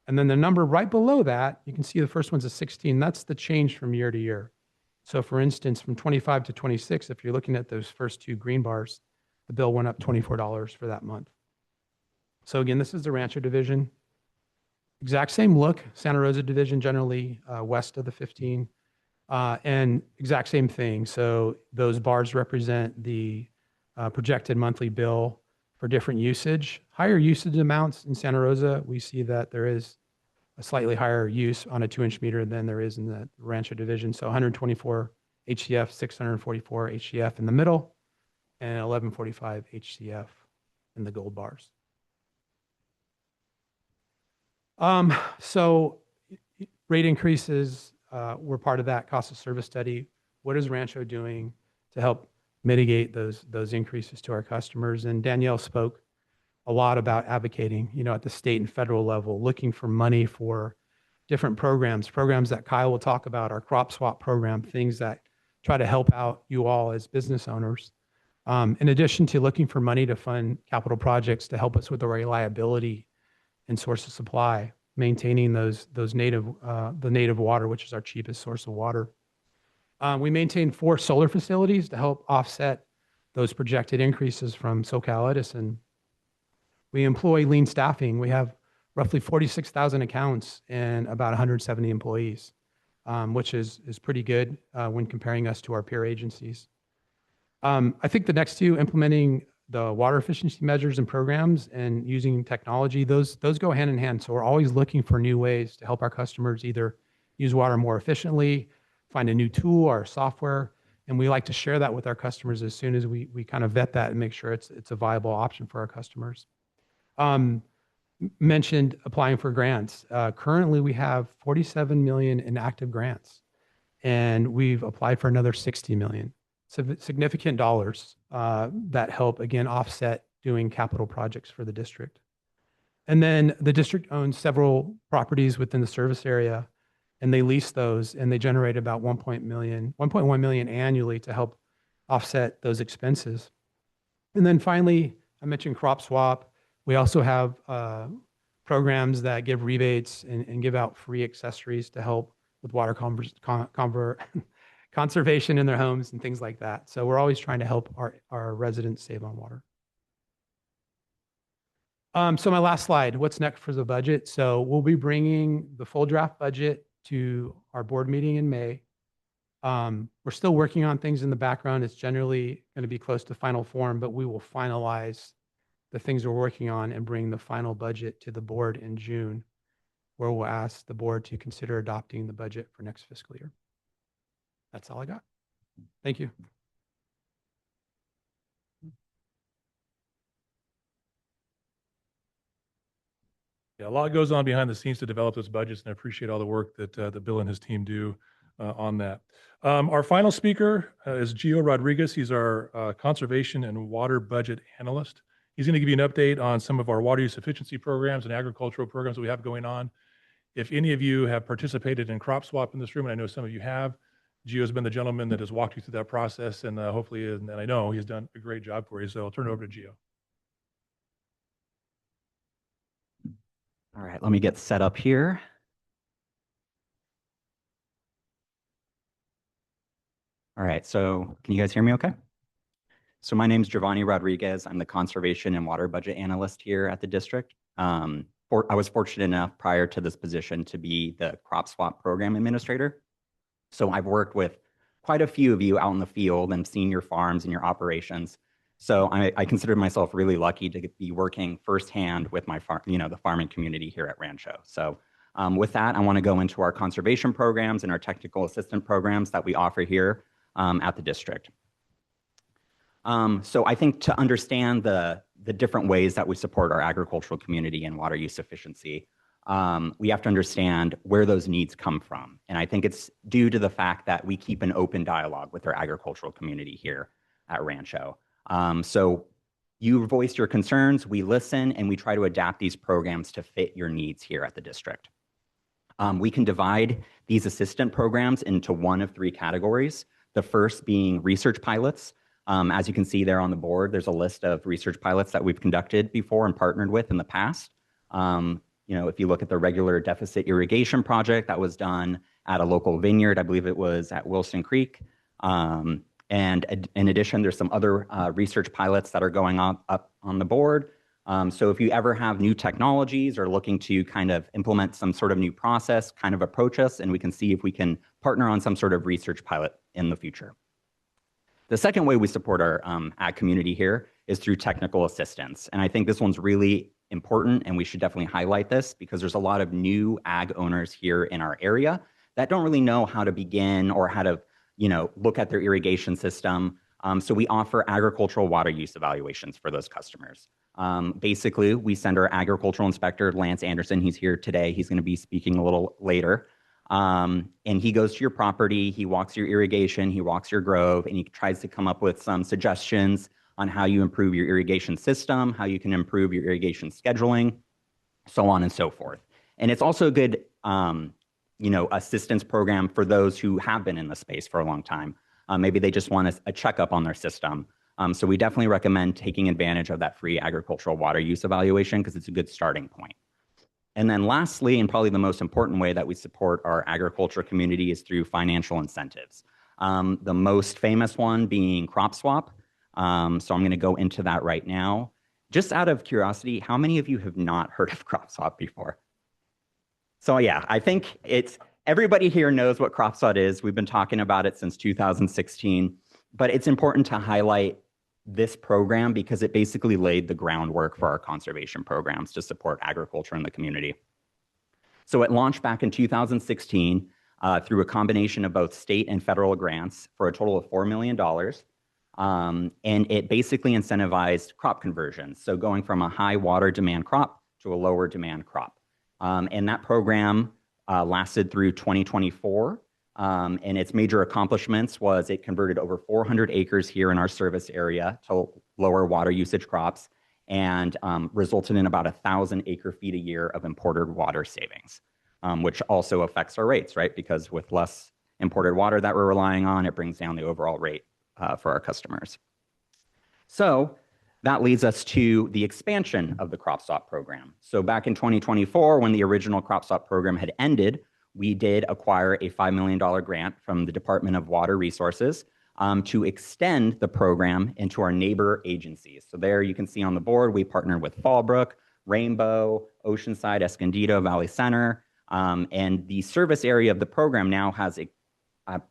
And then the number right below that, you can see the first one's a 16. That's the change from year to year. So for instance, from 25 to 26, if you're looking at those first two green bars, the bill went up $24 for that month. So again, this is the Rancho division. Exact same look, Santa Rosa division, generally west of the 15. And exact same thing. So those bars represent the projected monthly bill for different usage. Higher usage amounts in Santa Rosa, we see that there is a slightly higher use on a 2-inch meter than there is in the Rancho division. So 124 HCF, 644 HCF in the middle, and 1145 HCF in the gold bars. So rate increases were part of that cost of service study. What is Rancho doing to help mitigate those increases to our customers? And Danielle spoke a lot about advocating, at the state and federal level, looking for money for different programs that Kyle will talk about, our crop swap program, things that try to help out you all as business owners. In addition to looking for money to fund capital projects to help us with the reliability and source of supply, maintaining the native water, which is our cheapest source of water. We maintain 4 solar facilities to help offset those projected increases from SoCal Edison. We employ lean staffing. We have roughly 46,000 accounts and about 170 employees, which is pretty good when comparing us to our peer agencies. I think the next two, implementing the water efficiency measures and programs and using technology, those go hand in hand. So we're always looking for new ways to help our customers either use water more efficiently, find a new tool or software. And we like to share that with our customers as soon as we kind of vet that and make sure it's a viable option for our customers. Mentioned applying for grants. Currently, we have 47 million in active grants, and we've applied for another 60 million. Significant dollars that help, again, offset doing capital projects for the district. And then the district owns several properties within the service area, and they lease those, and they generate about 1.1 million annually to help offset those expenses. And then finally, I mentioned crop swap. We also have programs that give rebates and give out free accessories to help with water conservation in their homes and things like that. So we're always trying to help our residents save on water. So my last slide, what's next for the budget? So we'll be bringing the full draft budget to our board meeting in May. We're still working on things in the background. It's generally going to be close to final form, but we will finalize the things we're working on and bring the final budget to the board in June, where we'll ask the board to consider adopting the budget for next fiscal year. That's all I got. Thank you. Yeah, a lot goes on behind the scenes to develop those budgets, and I appreciate all the work that Bill and his team do on that. Our final speaker is Gio Rodriguez. He's our conservation and water budget analyst. He's going to give you an update on some of our water use efficiency programs and agricultural programs that we have going on. If any of you have participated in crop swap in this room, and I know some of you have, Gio's been the gentleman that has walked you through that process, and hopefully, and I know he's done a great job for you. So I'll turn it over to Gio. All right, let me get set up here. All right, so can you guys hear me okay? So my name is Giovanni Rodriguez. I'm the Conservation and Water Budget Analyst here at the district. I was fortunate enough prior to this position to be the Crop Swap Program Administrator. So I've worked with quite a few of you out in the field and seen your farms and your operations. So I consider myself really lucky to be working firsthand with my the farming community here at Rancho. So with that, I want to go into our conservation programs and our technical assistant programs that we offer here at the district. So I think to understand the different ways that we support our agricultural community and water use efficiency, we have to understand where those needs come from. And I think it's due to the fact that we keep an open dialogue with our agricultural community here at Rancho. So you voiced your concerns, we listen, and we try to adapt these programs to fit your needs here at the district. We can divide these assistant programs into one of three categories. The first being research pilots. As you can see there on the board, there's a list of research pilots that we've conducted before and partnered with in the past. If you look at the regular deficit irrigation project that was done at a local vineyard, I believe it was at Wilson Creek. And in addition, there's some other research pilots that are going up on the board. So if you ever have new technologies or looking to kind of implement some sort of new process, kind of approach us and we can see if we can partner on some sort of research pilot in the future. The second way we support our ag community here is through technical assistance. And I think this one's really important and we should definitely highlight this because there's a lot of new ag owners here in our area that don't really know how to begin or how to look at their irrigation system. So we offer agricultural water use evaluations for those customers. Basically, we send our agricultural inspector, Lance Anderson. He's here today. He's going to be speaking a little later. And he goes to your property, he walks your irrigation, he walks your grove, and he tries to come up with some suggestions on how you improve your irrigation system, how you can improve your irrigation scheduling, so on and so forth. And it's also a good, assistance program for those who have been in the space for a long time. Maybe they just want a checkup on their system. So we definitely recommend taking advantage of that free agricultural water use evaluation because it's a good starting point. And then lastly, and probably the most important way that we support our agriculture community is through financial incentives. The most famous one being Crop Swap. So I'm going to go into that right now. Just out of curiosity, how many of you have not heard of Crop Swap before? So yeah, I think everybody here knows what Crop Swap is. We've been talking about it since 2016, but it's important to highlight this program because it basically laid the groundwork for our conservation programs to support agriculture in the community. So it launched back in 2016 through a combination of both state and federal grants for a total of $4 million. And it basically incentivized crop conversions. So going from a high water demand crop to a lower demand crop. And that program lasted through 2024. And its major accomplishments was it converted over 400 acres here in our service area to lower water usage crops and resulted in about 1,000 acre-feet a year of imported water savings, which also affects our rates, right? Because with less imported water that we're relying on, it brings down the overall rate for our customers. So that leads us to the expansion of the Crop Swap program. So back in 2024, when the original Crop Swap program had ended, we did acquire a $5 million grant from the Department of Water Resources to extend the program into our neighbor agencies. So there you can see on the board, we partnered with Fallbrook, Rainbow, Oceanside, Escondido, Valley Center, and the service area of the program now has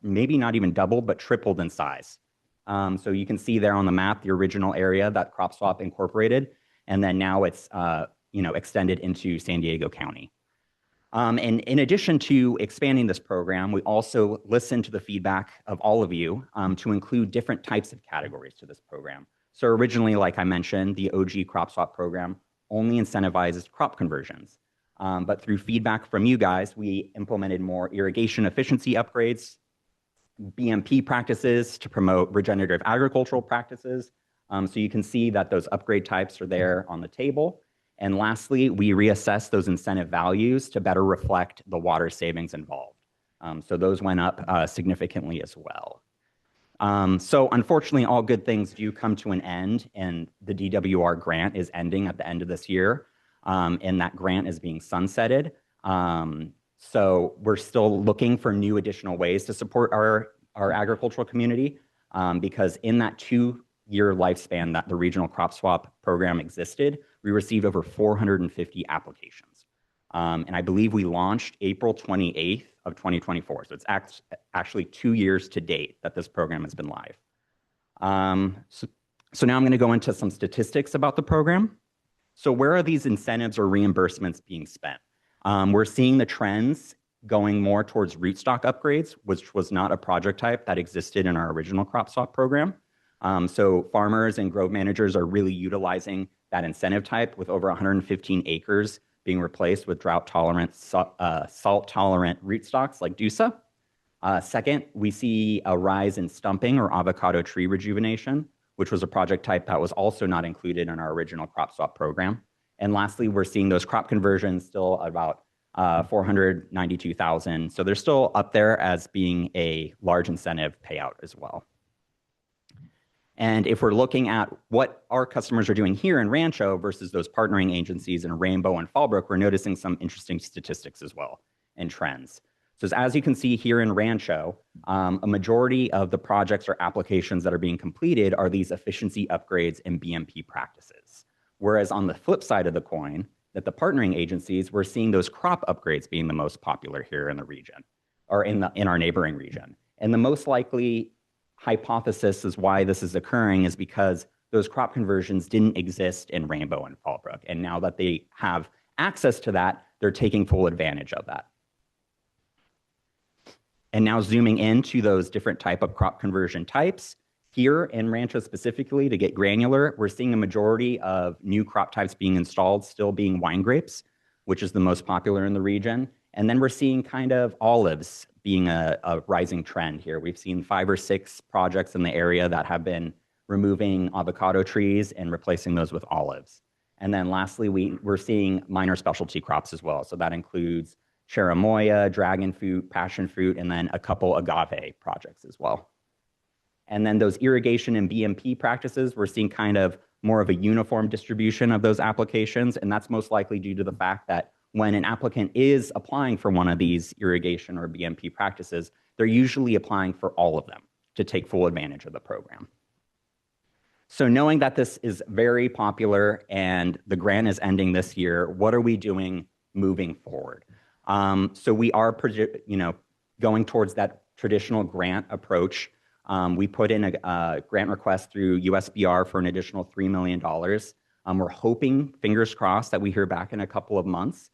maybe not even doubled, but tripled in size. So you can see there on the map, the original area that Crop Swap incorporated, and then now it's extended into San Diego County. And in addition to expanding this program, we also listened to the feedback of all of you to include different types of categories to this program. So originally, like I mentioned, the OG Crop Swap program only incentivizes crop conversions. But through feedback from you guys, we implemented more irrigation efficiency upgrades, BMP practices to promote regenerative agricultural practices. So you can see that those upgrade types are there on the table. And lastly, we reassess those incentive values to better reflect the water savings involved. So those went up significantly as well. So unfortunately, all good things do come to an end, and the DWR grant is ending at the end of this year, and that grant is being sunsetted. So we're still looking for new additional ways to support our agricultural community, because in that 2-year lifespan that the regional crop swap program existed, we received over 450 applications. And I believe we launched April 28th of 2024. So it's actually 2 years to date that this program has been live. So now I'm going to go into some statistics about the program. So where are these incentives or reimbursements being spent? We're seeing the trends going more towards rootstock upgrades, which was not a project type that existed in our original crop swap program. So farmers and grove managers are really utilizing that incentive type, with over 115 acres being replaced with drought-tolerant, salt-tolerant rootstocks like DUSA. Second, we see a rise in stumping or avocado tree rejuvenation, which was a project type that was also not included in our original crop swap program. And lastly, we're seeing those crop conversions still about 492,000. So they're still up there as being a large incentive payout as well. And if we're looking at what our customers are doing here in Rancho versus those partnering agencies in Rainbow and Fallbrook, we're noticing some interesting statistics as well and trends. So as you can see here in Rancho, a majority of the projects or applications that are being completed are these efficiency upgrades and BMP practices. Whereas on the flip side of the coin, that the partnering agencies, we're seeing those crop upgrades being the most popular here in the region, or in our neighboring region. And the most likely hypothesis is why this is occurring is because those crop conversions didn't exist in Rainbow and Fallbrook. And now that they have access to that, they're taking full advantage of that. And now zooming into those different type of crop conversion types, here in Rancho specifically, to get granular, we're seeing a majority of new crop types being installed still being wine grapes, which is the most popular in the region. And then we're seeing kind of olives being a rising trend here. We've seen 5 or 6 projects in the area that have been removing avocado trees and replacing those with olives. And then lastly, we're seeing minor specialty crops as well. So that includes cherimoya, dragon fruit, passion fruit, and then a couple agave projects as well. And then those irrigation and BMP practices, we're seeing kind of more of a uniform distribution of those applications. And that's most likely due to the fact that when an applicant is applying for one of these irrigation or BMP practices, they're usually applying for all of them to take full advantage of the program. So knowing that this is very popular and the grant is ending this year, what are we doing moving forward? So we are, going towards that traditional grant approach. We put in a grant request through USBR for an additional $3 million. We're hoping, fingers crossed, that we hear back in a couple of months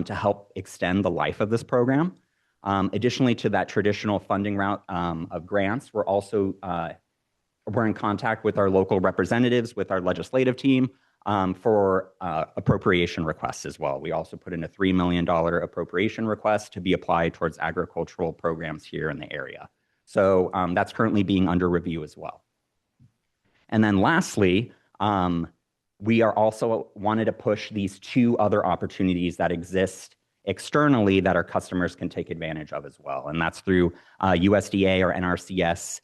to help extend the life of this program. Additionally to that traditional funding route of grants, we're in contact with our local representatives, with our legislative team, for appropriation requests as well. We also put in a $3 million appropriation request to be applied towards agricultural programs here in the area. So that's currently being under review as well. And then lastly, we are also wanted to push these 2 other opportunities that exist externally that our customers can take advantage of as well. And that's through USDA or NRCS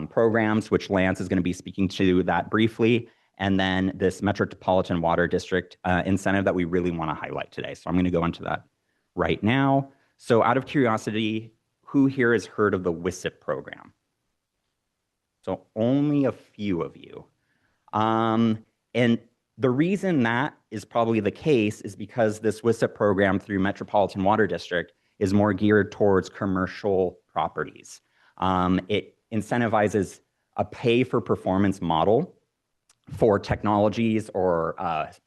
programs, which Lance is going to be speaking to that briefly. And then this Metropolitan Water District incentive that we really want to highlight today. So I'm going to go into that right now. So out of curiosity, who here has heard of the WISIP program? So only a few of you. And the reason that is probably the case is because this WISIP program through Metropolitan Water District is more geared towards commercial properties. It incentivizes a pay-for-performance model for technologies or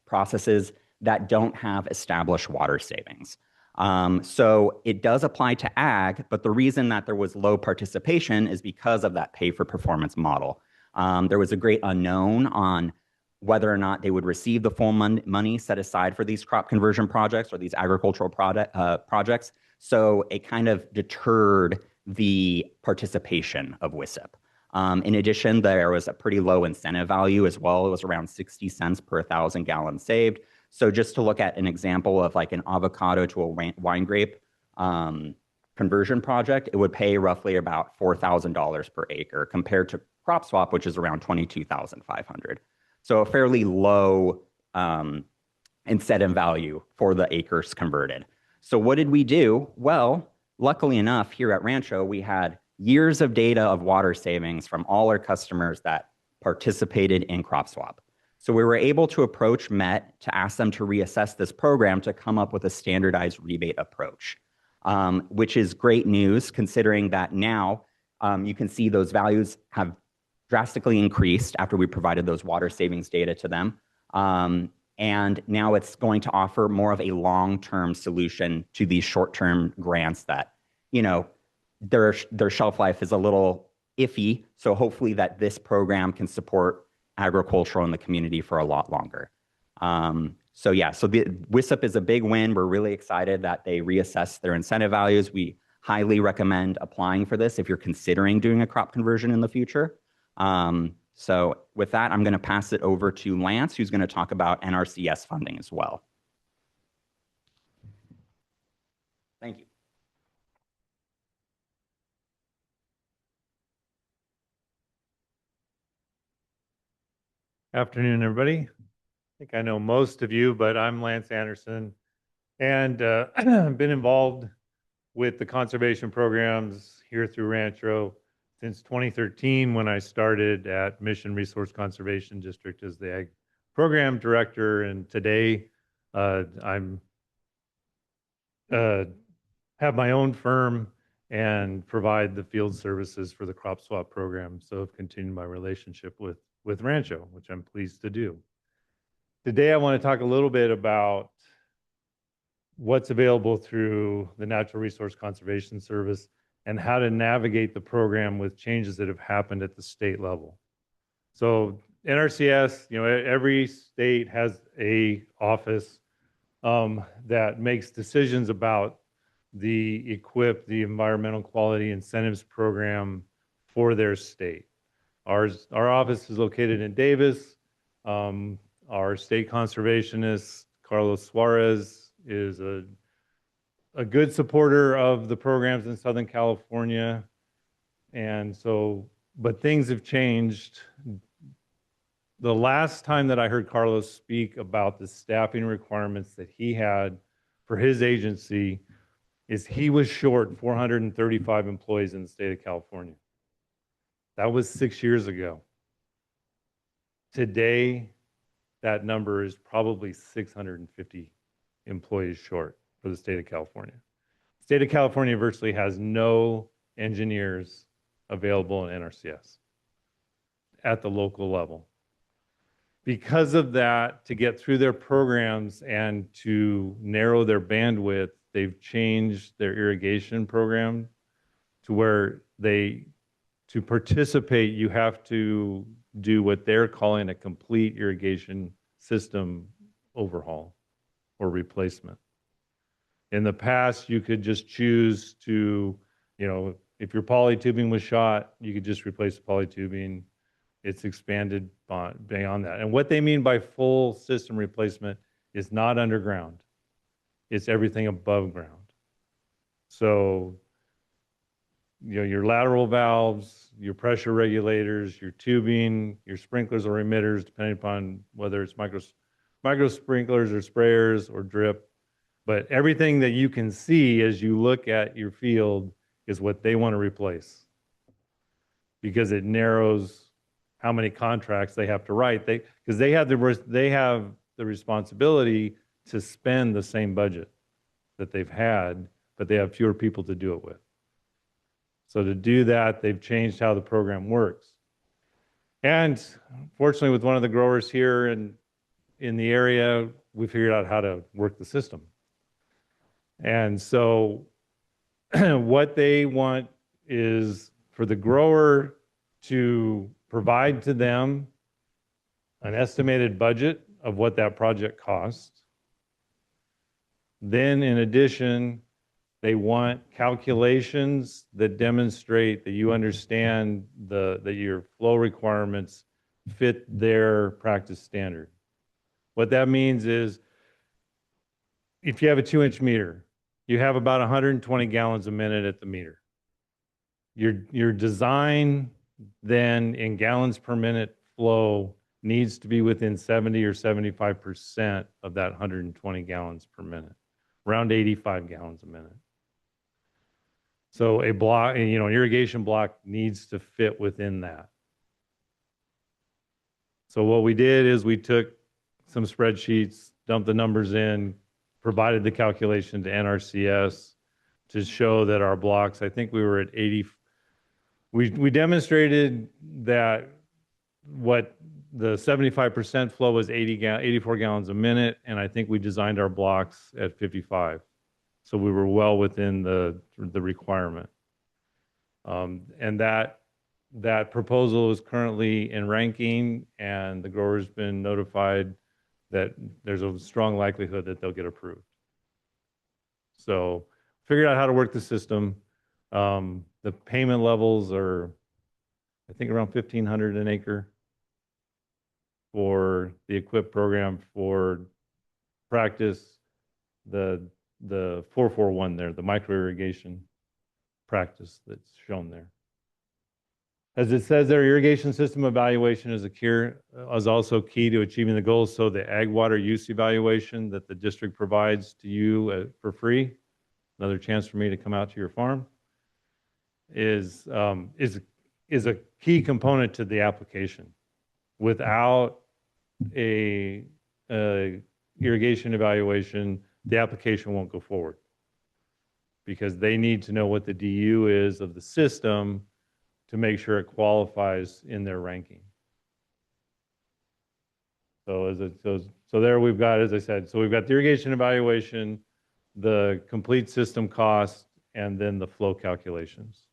processes that don't have established water savings. So it does apply to ag, but the reason that there was low participation is because of that pay-for-performance model. There was a great unknown on whether or not they would receive the full money set aside for these crop conversion projects or these agricultural projects. So it kind of deterred the participation of WISIP. In addition, there was a pretty low incentive value as well. It was around 60 cents per 1,000 gallons saved. So just to look at an example of like an avocado to a wine grape conversion project, it would pay roughly about $4,000 per acre compared to crop swap, which is around $22,500. So a fairly low incentive value for the acres converted. So what did we do? Well, luckily enough, here at Rancho, we had years of data of water savings from all our customers that participated in crop swap. So we were able to approach Met to ask them to reassess this program to come up with a standardized rebate approach, which is great news considering that now you can see those values have drastically increased after we provided those water savings data to them. And now it's going to offer more of a long-term solution to these short-term grants that, you know, their shelf life is a little iffy. So hopefully that this program can support agriculture in the community for a lot longer. So yeah, so the WISP is a big win. We're really excited that they reassess their incentive values. We highly recommend applying for this if you're considering doing a crop conversion in the future. So with that, I'm going to pass it over to Lance, who's going to talk about NRCS funding as well. Thank you. Afternoon, everybody. I think I know most of you, but I'm Lance Anderson, and I've been involved with the conservation programs here through Rancho since 2013 when I started at Mission Resource Conservation District as the Ag Program Director, and today I'm have my own firm and provide the field services for the crop swap program. So I've continued my relationship with Rancho, which I'm pleased to do. Today, I want to talk a little bit about what's available through the Natural Resource Conservation Service and how to navigate the program with changes that have happened at the state level. So NRCS, you know, every state has a office that makes decisions about the EQIP, the Environmental Quality Incentives Program for their state. Our office is located in Davis. Our state conservationist, Carlos Suarez, is a good supporter of the programs in Southern California. And so, but things have changed. The last time that I heard Carlos speak about the staffing requirements that he had for his agency is he was short 435 employees in the state of California. That was 6 years ago. Today, that number is probably 650 employees short for the state of California. The state of California virtually has no engineers available in NRCS at the local level. Because of that, to get through their programs and to narrow their bandwidth, they've changed their irrigation program to where to participate, you have to do what they're calling a complete irrigation system overhaul or replacement. In the past, you could just choose to, you know, if your polytubing was shot, you could just replace the polytubing. It's expanded beyond that. And what they mean by full system replacement is not underground. It's everything above ground. So, you know, your lateral valves, your pressure regulators, your tubing, your sprinklers or emitters, depending upon whether it's micro sprinklers or sprayers or drip. But everything that you can see as you look at your field is what they want to replace, because it narrows how many contracts they have to write. Because they have the responsibility to spend the same budget that they've had, but they have fewer people to do it with. So to do that, they've changed how the program works. And fortunately, with one of the growers here in the area, we figured out how to work the system. And so what they want is for the grower to provide to them an estimated budget of what that project costs. Then in addition, they want calculations that demonstrate that you understand that your flow requirements fit their practice standard. What that means is if you have a 2-inch meter you have about 120 gallons a minute at the meter. Your design then in gallons per minute flow needs to be within 70 or 75% of that 120 gallons per minute, around 85 gallons a minute. So a block, an irrigation block needs to fit within that. So what we did is we took some spreadsheets, dumped the numbers in, provided the calculation to NRCS to show that our blocks, I think we were at 80. We demonstrated that what the 75% flow was 84 gallons a minute, and I think we designed our blocks at 55. So we were well within the requirement. And that proposal is currently in ranking, and the grower's been notified that there's a strong likelihood that they'll get approved. So figured out how to work the system. The payment levels are, I think, around $1,500 an acre for the equip program. For practice, the 441 there, the micro irrigation practice that's shown there. As it says there, irrigation system evaluation is also key to achieving the goals. So the ag water use evaluation that the district provides to you for free, another chance for me to come out to your farm, is a key component to the application. Without a irrigation evaluation, the application won't go forward, because they need to know what the DU is of the system to make sure it qualifies in their ranking. So there we've got, as I said, so we've got the irrigation evaluation, the complete system cost, and then the flow calculations,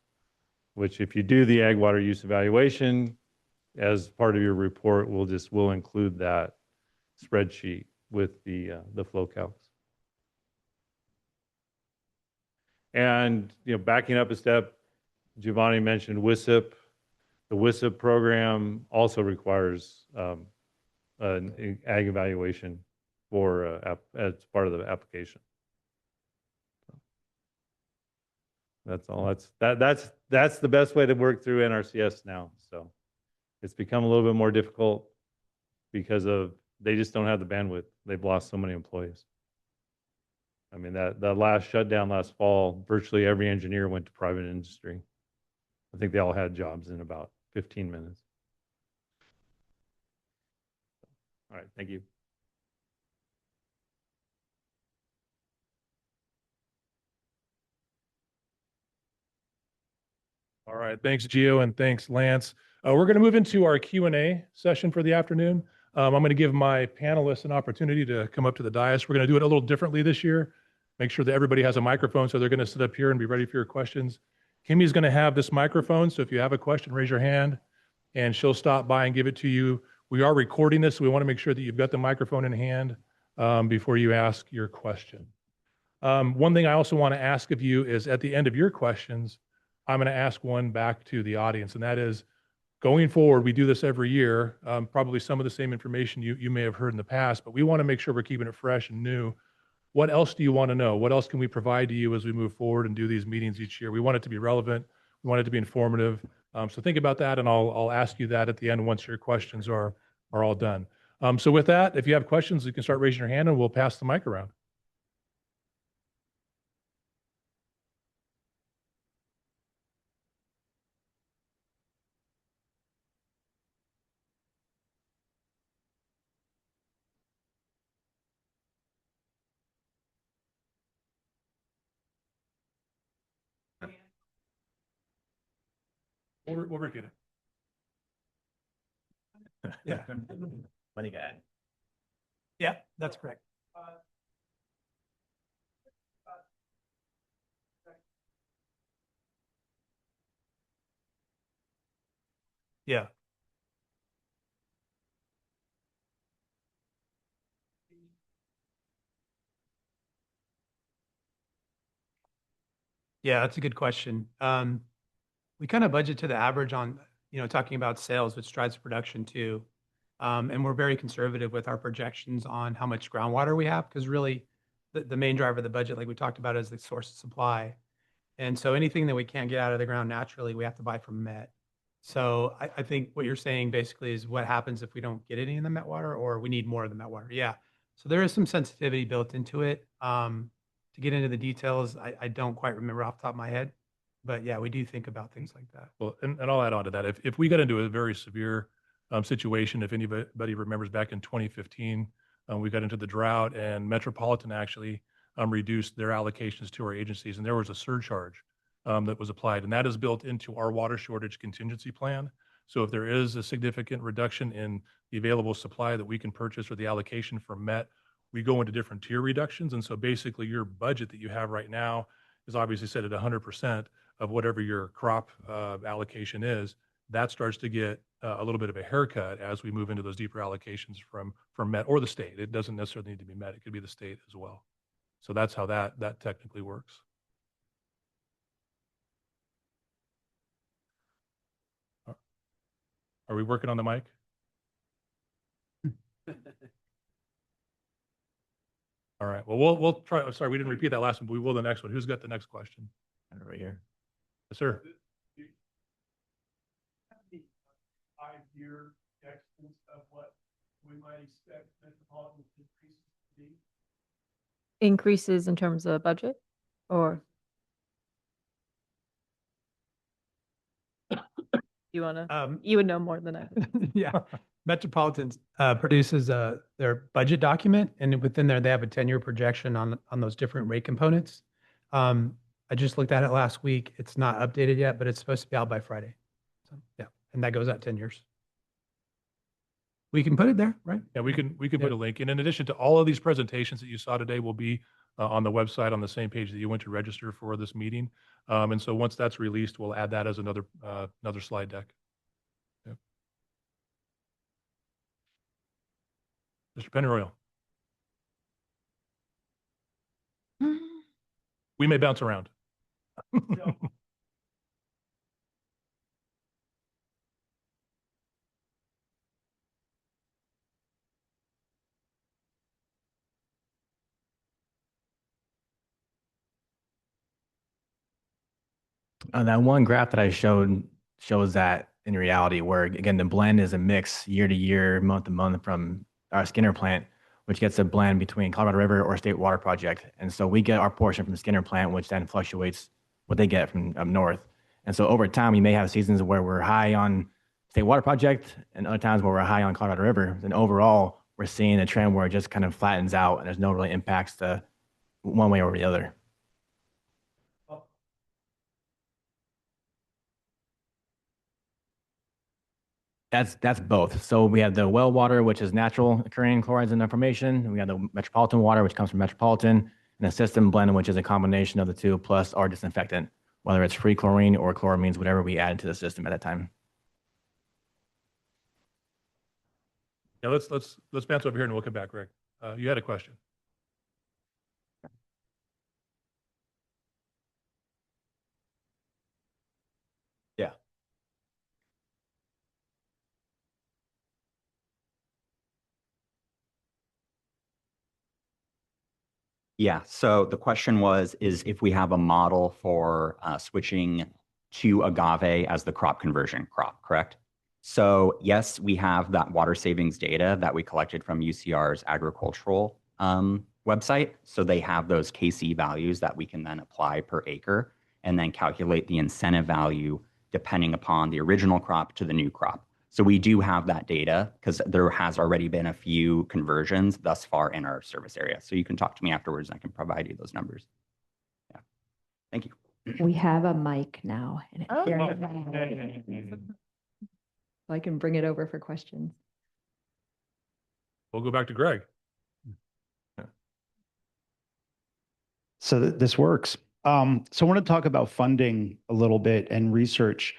which if you do the ag water use evaluation as part of your report, we'll include that spreadsheet with the flow calcs. And backing up a step, Giovanni mentioned WISIP. The WISIP program also requires an ag evaluation as part of the application. That's all. That's the best way to work through NRCS now. So it's become a little bit more difficult because they just don't have the bandwidth. They've lost so many employees. I mean, that last shutdown last fall, virtually every engineer went to private industry. I think they all had jobs in about 15 minutes. All right, thank you. All right, thanks, Gio, and thanks, Lance. We're going to move into our Q&A session for the afternoon. I'm going to give my panelists an opportunity to come up to the dais. We're going to do it a little differently this year. Make sure that everybody has a microphone, so they're going to sit up here and be ready for your questions. Kimmy's going to have this microphone, so if you have a question, raise your hand, and she'll stop by and give it to you. We are recording this, so we want to make sure that you've got the microphone in hand before you ask your question. One thing I also want to ask of you is, at the end of your questions, I'm going to ask one back to the audience, and that is, going forward, we do this every year, probably some of the same information you may have heard in the past, but we want to make sure we're keeping it fresh and new. What else do you want to know? What else can we provide to you as we move forward and do these meetings each year? We want it to be relevant. We want it to be informative. So think about that, and I'll ask you that at the end once your questions are all done. So with that, if you have questions, you can start raising your hand, and we'll pass the mic around. We'll repeat it. Yeah. Funny guy. Yeah, that's correct. Yeah. Yeah, that's a good question. We kind of budget to the average on, talking about sales, which drives production too. And we're very conservative with our projections on how much groundwater we have, because really the main driver of the budget, like we talked about, is the source of supply. And so anything that we can't get out of the ground naturally, we have to buy from Met. So I think what you're saying basically is what happens if we don't get any in the Met water or we need more of the Met water. Yeah. So there is some sensitivity built into it. To get into the details, I don't quite remember off the top of my head. But yeah, we do think about things like that. Well, and I'll add on to that. If we got into a very severe situation, if anybody remembers back in 2015, we got into the drought and Metropolitan actually reduced their allocations to our agencies, and there was a surcharge that was applied, and that is built into our water shortage contingency plan. So if there is a significant reduction in the available supply that we can purchase or the allocation for Met, we go into different tier reductions. And so basically your budget that you have right now is obviously set at 100% of whatever your crop allocation is. That starts to get a little bit of a haircut as we move into those deeper allocations from Met or the state. It doesn't necessarily need to be Met. It could be the state as well. So that's how that technically works. Are we working on the mic? All right. Well, we'll try. I'm sorry, we didn't repeat that last one, but we will the next one. Who's got the next question? Right here. Yes, sir. 5-year projections of what we might expect Metropolitan increases to be? Increases in terms of budget or? You want to, you would know more than I would. Yeah. Metropolitan produces their budget document, and within there, they have a 10-year projection on those different rate components. I just looked at it last week. It's not updated yet, but it's supposed to be out by Friday. So, yeah, and that goes out 10 years. We can put it there, right? Yeah, we can put a link. And in addition to all of these presentations that you saw today will be on the website on the same page that you went to register for this meeting. And so once that's released, we'll add that as another slide deck. Yep. Mr. Penroyal. We may bounce around. That one graph that I showed shows that in reality, where again, the blend is a mix year to year, month to month from our Skinner plant, which gets a blend between Colorado River or State Water Project. And so we get our portion from Skinner plant, which then fluctuates what they get from up north. And so over time, we may have seasons where we're high on State Water Project and other times where we're high on Colorado River. And overall, we're seeing a trend where it just kind of flattens out and there's no really impacts to one way or the other. That's both. So we have the well water, which is natural occurring chlorides in the formation. We have the Metropolitan water, which comes from Metropolitan, and a system blend, which is a combination of the two plus our disinfectant, whether it's free chlorine or chloramines, whatever we add to the system at that time. Yeah, let's bounce over here and we'll come back, Greg. You had a question. Yeah. Yeah, so the question is if we have a model for switching to agave as the crop conversion crop, correct? So yes, we have that water savings data that we collected from UCR's agricultural website. So they have those KC values that we can then apply per acre and then calculate the incentive value depending upon the original crop to the new crop. So we do have that data because there has already been a few conversions thus far in our service area. So you can talk to me afterwards and I can provide you those numbers. Yeah, thank you. We have a mic now. And it's Oh. very loud. So I can bring it over for questions. We'll go back to Greg. So this works. So I want to talk about funding a little bit and research.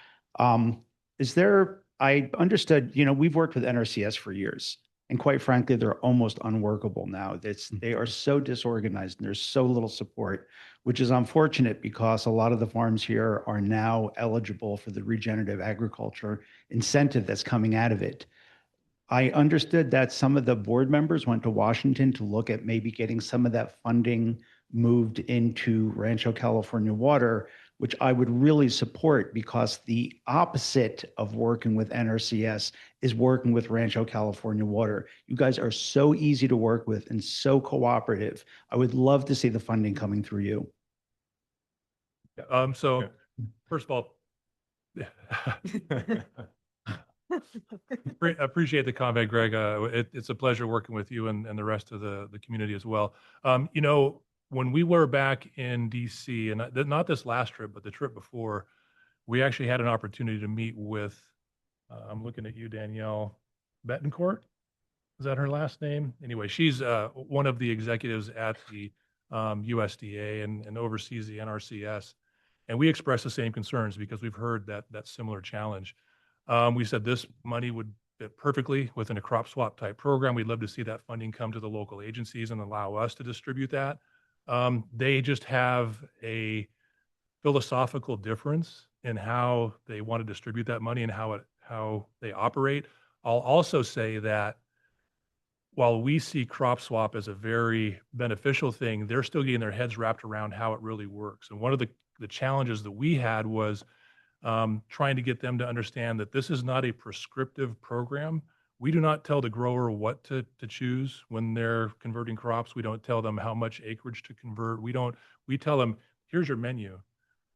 I understood, we've worked with NRCS for years, and quite frankly, they're almost unworkable now. They are so disorganized and there's so little support, which is unfortunate because a lot of the farms here are now eligible for the regenerative agriculture incentive that's coming out of it. I understood that some of the board members went to Washington to look at maybe getting some of that funding moved into Rancho California Water, which I would really support because the opposite of working with NRCS is working with Rancho California Water. You guys are so easy to work with and so cooperative. I would love to see the funding coming through you. So first of all, appreciate the comment, Greg. It's a pleasure working with you and the rest of the community as well. You know, when we were back in DC, and not this last trip, but the trip before, we actually had an opportunity to meet with, I'm looking at you, Danielle Betancourt. Is that her last name? Anyway, she's one of the executives at the USDA and oversees the NRCS. And we expressed the same concerns because we've heard that similar challenge. We said this money would fit perfectly within a crop swap type program. We'd love to see that funding come to the local agencies and allow us to distribute that. They just have a philosophical difference in how they want to distribute that money and how they operate. I'll also say that while we see crop swap as a very beneficial thing, they're still getting their heads wrapped around how it really works. And one of the challenges that we had was trying to get them to understand that this is not a prescriptive program. We do not tell the grower what to choose when they're converting crops. We don't tell them how much acreage to convert. We tell them, here's your menu.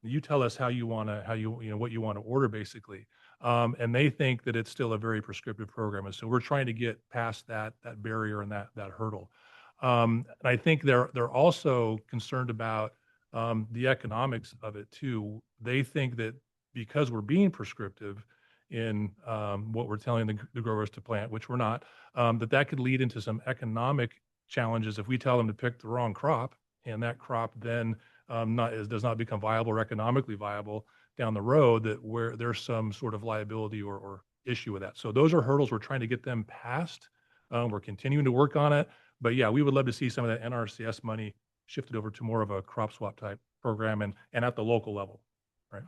You tell us what you want to order basically. And they think that it's still a very prescriptive program. And so we're trying to get past that barrier and that hurdle. And I think they're also concerned about the economics of it too. They think that because we're being prescriptive in what we're telling the growers to plant, which we're not, that could lead into some economic challenges if we tell them to pick the wrong crop and that crop then does not become viable or economically viable down the road, that where there's some sort of liability or issue with that. So those are hurdles we're trying to get them past. We're continuing to work on it, but yeah, we would love to see some of that NRCS money shifted over to more of a crop swap type program and at the local level, right?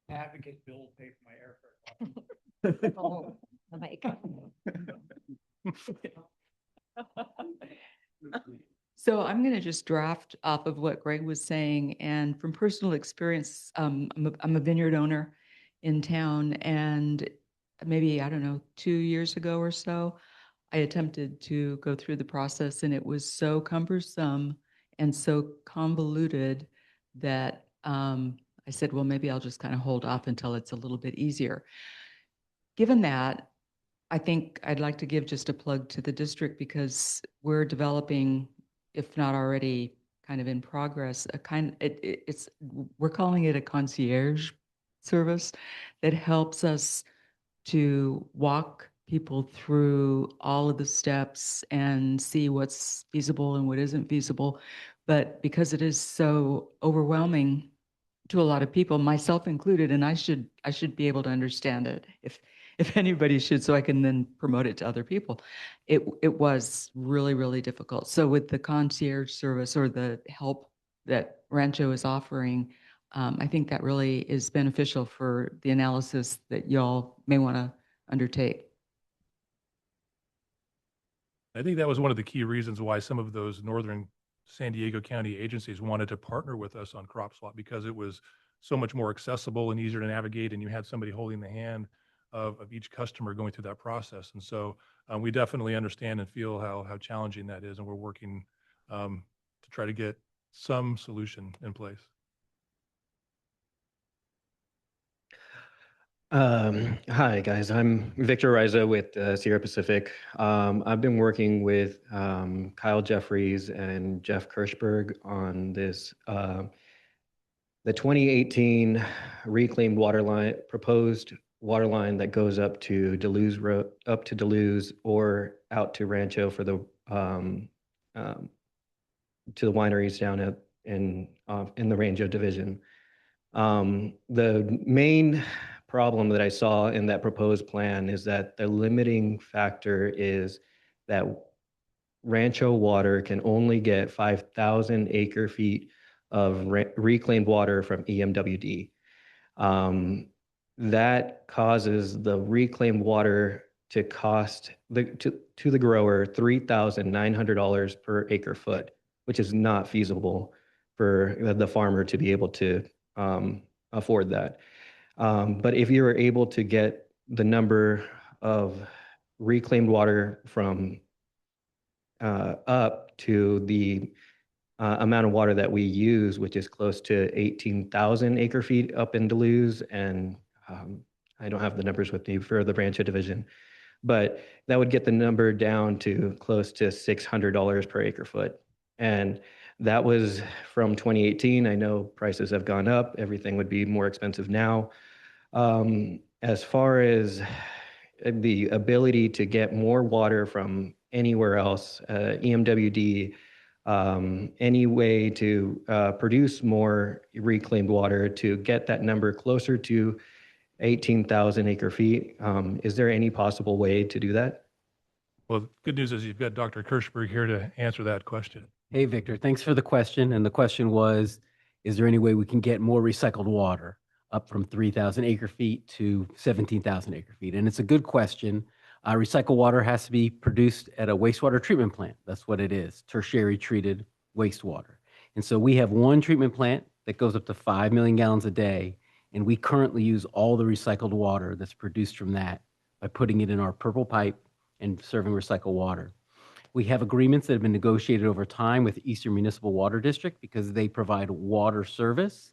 Advocate Bill will pay for my airfare. Oh, the mic. So I'm going to just draft off of what Greg was saying. And from personal experience, I'm a vineyard owner in town. And maybe, I don't know, 2 years ago or so, I attempted to go through the process and it was so cumbersome and so convoluted that I said, well, maybe I'll just kind of hold off until it's a little bit easier. Given that, I think I'd like to give just a plug to the district because we're developing, if not already kind of in progress, we're calling it a concierge service that helps us to walk people through all of the steps and see what's feasible and what isn't feasible. But because it is so overwhelming to a lot of people, myself included, and I should be able to understand it if anybody should, so I can then promote it to other people. It was really, really difficult. So with the concierge service or the help that Rancho is offering, I think that really is beneficial for the analysis that y'all may want to undertake. I think that was one of the key reasons why some of those northern San Diego County agencies wanted to partner with us on crop swap, because it was so much more accessible and easier to navigate, and you had somebody holding the hand of each customer going through that process. And so we definitely understand and feel how challenging that is, and we're working to try to get some solution in place. Hi, guys. I'm Victor Riza with Sierra Pacific. I've been working with Kyle Jeffries and Jeff Kirschberg on this, the 2018 reclaimed water line, proposed water line that goes up to Duluth or out to Rancho for the to the wineries down in the Rancho division. The main problem that I saw in that proposed plan is that the limiting factor is that Rancho Water can only get 5,000 acre feet of reclaimed water from EMWD. that causes the reclaimed water to cost to the grower $3,900 per acre foot, which is not feasible for the farmer to be able to afford that. But if you were able to get the number of reclaimed water from up to the amount of water that we use, which is close to 18,000 acre feet up in Duluth, and I don't have the numbers with me for the Rancho division, but that would get the number down to close to $600 per acre foot. And that was from 2018. I know prices have gone up. Everything would be more expensive now. As far as the ability to get more water from anywhere else, EMWD, any way to produce more reclaimed water to get that number closer to 18,000 acre feet. Is there any possible way to do that? Well, good news is you've got Dr. Kirschberg here to answer that question. Hey, Victor, thanks for the question. And the question was, is there any way we can get more recycled water up from 3,000 acre feet to 17,000 acre feet? And it's a good question. Recycled water has to be produced at a wastewater treatment plant. That's what it is, tertiary treated wastewater. And so we have one treatment plant that goes up to 5 million gallons a day. And we currently use all the recycled water that's produced from that by putting it in our purple pipe and serving recycled water. We have agreements that have been negotiated over time with Eastern Municipal Water District because they provide water service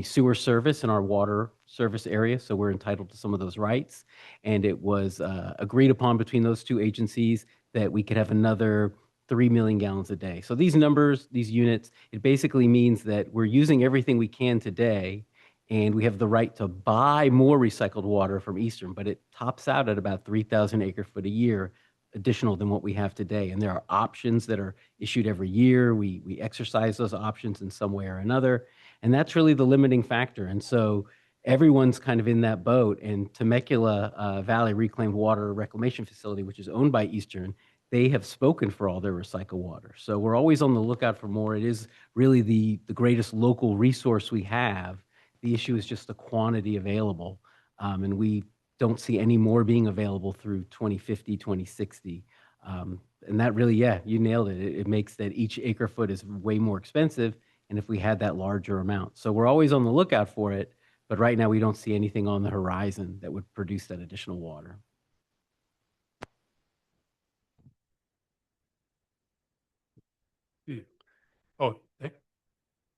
sewer service in our water service area. So we're entitled to some of those rights. And it was agreed upon between those two agencies that we could have another 3 million gallons a day. So these numbers, these units, it basically means that we're using everything we can today, and we have the right to buy more recycled water from Eastern, but it tops out at about 3,000 acre foot a year additional than what we have today. And there are options that are issued every year. We exercise those options in some way or another. And that's really the limiting factor. And so everyone's kind of in that boat. And Temecula Valley Reclaimed Water Reclamation Facility, which is owned by Eastern, they have spoken for all their recycled water. So we're always on the lookout for more. It is really the greatest local resource we have. The issue is just the quantity available. And we don't see any more being available through 2050, 2060. And that really, yeah, you nailed it. It makes that each acre foot is way more expensive. And if we had that larger amount. So we're always on the lookout for it. But right now we don't see anything on the horizon that would produce that additional water. Oh, hey.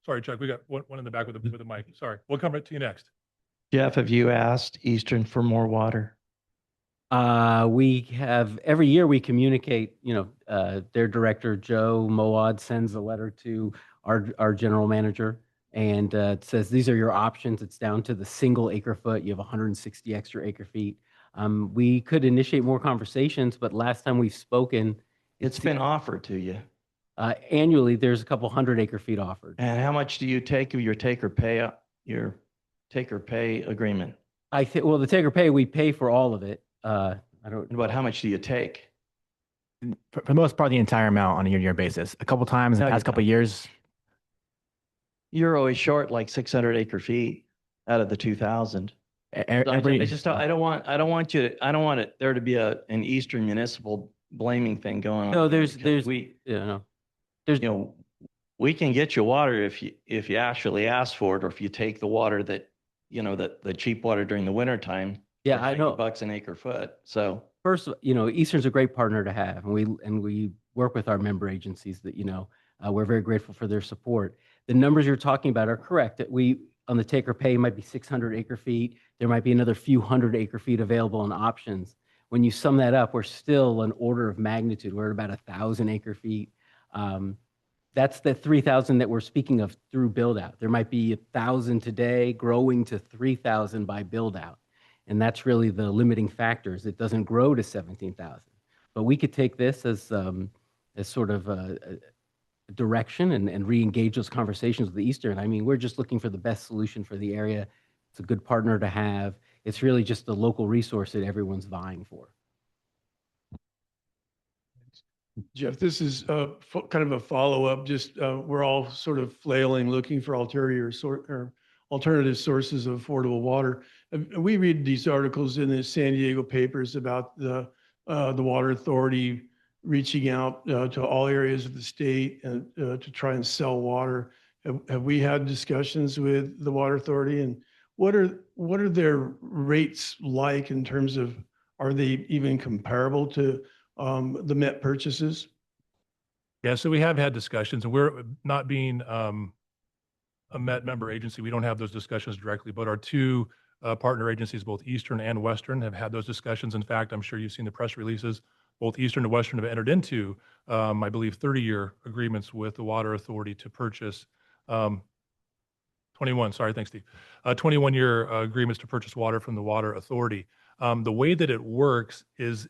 Sorry, Chuck, we got one in the back with the mic. Sorry, we'll come right to you next. Jeff, have you asked Eastern for more water? We have every year we communicate, their director, Joe Moad, sends a letter to our general manager and it says, these are your options. It's down to the single acre foot. You have 160 extra acre feet. We could initiate more conversations, but last time we've spoken, It's been offered to you. Annually, there's a couple 100 acre feet offered. And how much do you take of your take or pay agreement? Well, the take or pay, we pay for all of it. But how much do you take? For the most part, the entire amount on a year-to-year basis. A couple times in the past couple of years. You're always short like 600 acre feet out of the 2,000. I don't want there to be an Eastern municipal blaming thing going on. No, we can get you water if you actually ask for it, or if you take the water that, the cheap water during the winter time. Yeah, I know. $50 an acre foot. So first, Eastern's a great partner to have, and we work with our member agencies that, we're very grateful for their support. The numbers you're talking about are correct. That we on the take or pay might be 600 acre feet. There might be another few hundred acre feet available in options. When you sum that up, we're still an order of magnitude. We're at about 1,000 acre feet. That's the 3,000 that we're speaking of through build out. There might be 1,000 today growing to 3,000 by build out. And that's really the limiting factors. It doesn't grow to 17,000. But we could take this as sort of a direction and re-engage those conversations with Eastern. I mean, we're just looking for the best solution for the area. It's a good partner to have. It's really just the local resource that everyone's vying for. Jeff, this is kind of a follow-up. Just we're all sort of flailing, looking for alternative sources of affordable water. We read these articles in the San Diego papers about the Water Authority reaching out to all areas of the state and to try and sell water. Have we had discussions with the Water Authority, and what are their rates like in terms of, are they even comparable to the Met purchases? Yeah, so we have had discussions, and we're not being a Met member agency. We don't have those discussions directly, but our two partner agencies, both Eastern and Western, have had those discussions. In fact, I'm sure you've seen the press releases. Both Eastern and Western have entered into, I believe, 30-year agreements with the Water Authority to purchase 21, sorry, thanks, Steve. 21-year agreements to purchase water from the Water Authority. The way that it works is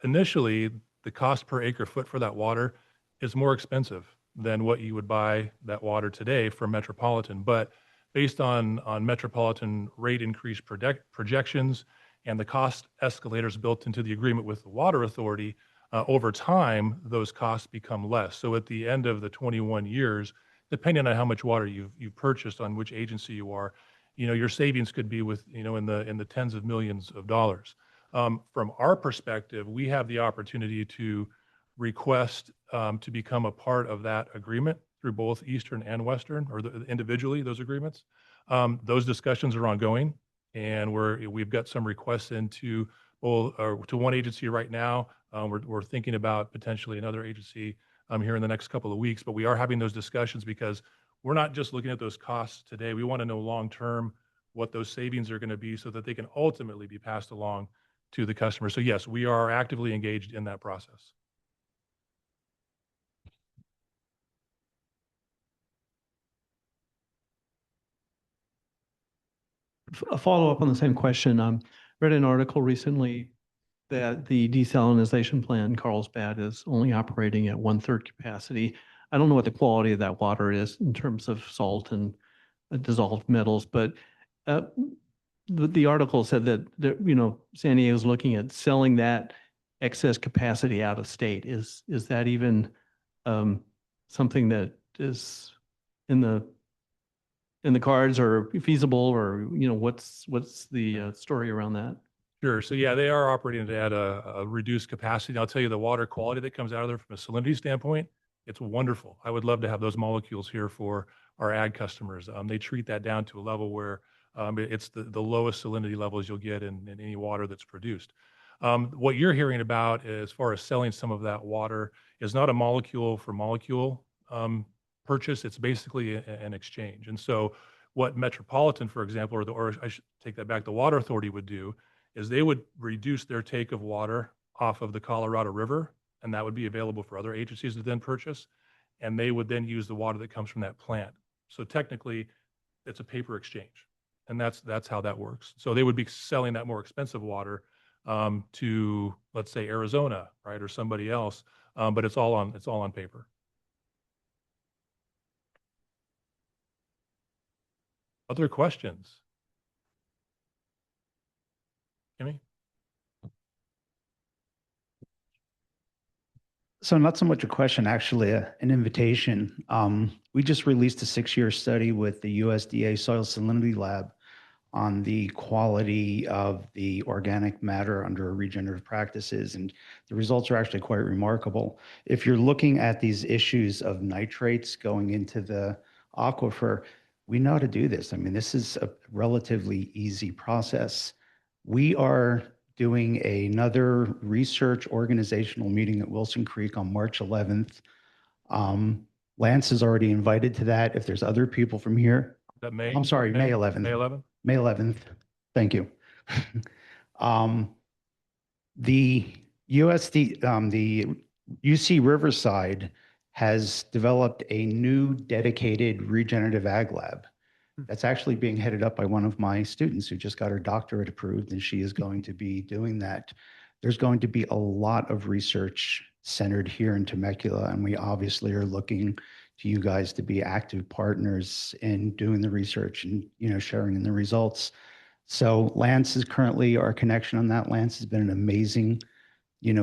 initially the cost per acre foot for that water is more expensive than what you would buy that water today from Metropolitan. But based on Metropolitan rate increase projections and the cost escalators built into the agreement with the Water Authority, over time, those costs become less. So at the end of the 21 years, depending on how much water you've purchased, on which agency you are, your savings could be with, in the tens of millions of dollars. From our perspective, we have the opportunity to request to become a part of that agreement through both Eastern and Western, or individually, those agreements. Those discussions are ongoing, and we've got some requests into to one agency right now. We're thinking about potentially another agency here in the next couple of weeks, but we are having those discussions because we're not just looking at those costs today. We want to know long-term what those savings are going to be so that they can ultimately be passed along to the customer. So yes, we are actively engaged in that process. A follow-up on the same question. Read an article recently that the desalination plant in Carlsbad is only operating at 1/3 capacity. I don't know what the quality of that water is in terms of salt and dissolved metals, but the article said that San Diego is looking at selling that excess capacity out of state. Is that even something that is in the cards or feasible, or what's the story around that? Sure. So yeah, they are operating at a reduced capacity. I'll tell you, the water quality that comes out of there from a salinity standpoint, it's wonderful. I would love to have those molecules here for our ag customers. They treat that down to a level where it's the lowest salinity levels you'll get in any water that's produced. What you're hearing about as far as selling some of that water is not a molecule for molecule purchase. It's basically an exchange. And so what Metropolitan, for example, or I should take that back, the Water Authority would do is they would reduce their take of water off of the Colorado River, and that would be available for other agencies to then purchase. And they would then use the water that comes from that plant. So technically, it's a paper exchange, and that's how that works. So they would be selling that more expensive water to, let's say, Arizona, right, or somebody else, but it's all on paper. Other questions? Kimmy? So not so much a question, actually, an invitation. We just released a 6-year study with the USDA Soil Salinity Lab on the quality of the organic matter under regenerative practices, and the results are actually quite remarkable. If you're looking at these issues of nitrates going into the aquifer, we know how to do this. I mean, this is a relatively easy process. We are doing another research organizational meeting at Wilson Creek on March 11th. Lance is already invited to that. If there's other people from here, May 11th. May 11th. May 11th. Thank you. The the UC Riverside has developed a new dedicated regenerative ag lab. That's actually being headed up by one of my students who just got her doctorate approved, and she is going to be doing that. There's going to be a lot of research centered here in Temecula, and we obviously are looking to you guys to be active partners in doing the research and sharing in the results. So Lance is currently our connection on that. Lance has been an amazing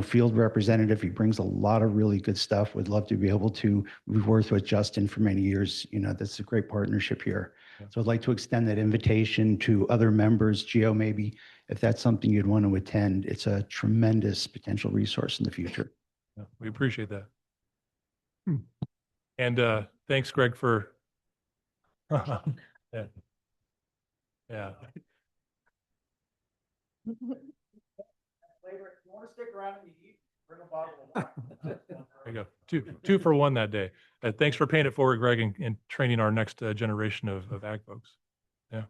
field representative. He brings a lot of really good stuff. Would love to be able to, we've worked with Justin for many years. That's a great partnership here. Yeah. So I'd like to extend that invitation to other members, Geo, maybe, if that's something you'd want to attend. It's a tremendous potential resource in the future. Yeah, we appreciate that. And thanks, Greg, for. Yeah. Yeah. There you go. Two for one that day. Thanks for paying it forward, Greg, and training our next generation of ag folks. Yeah.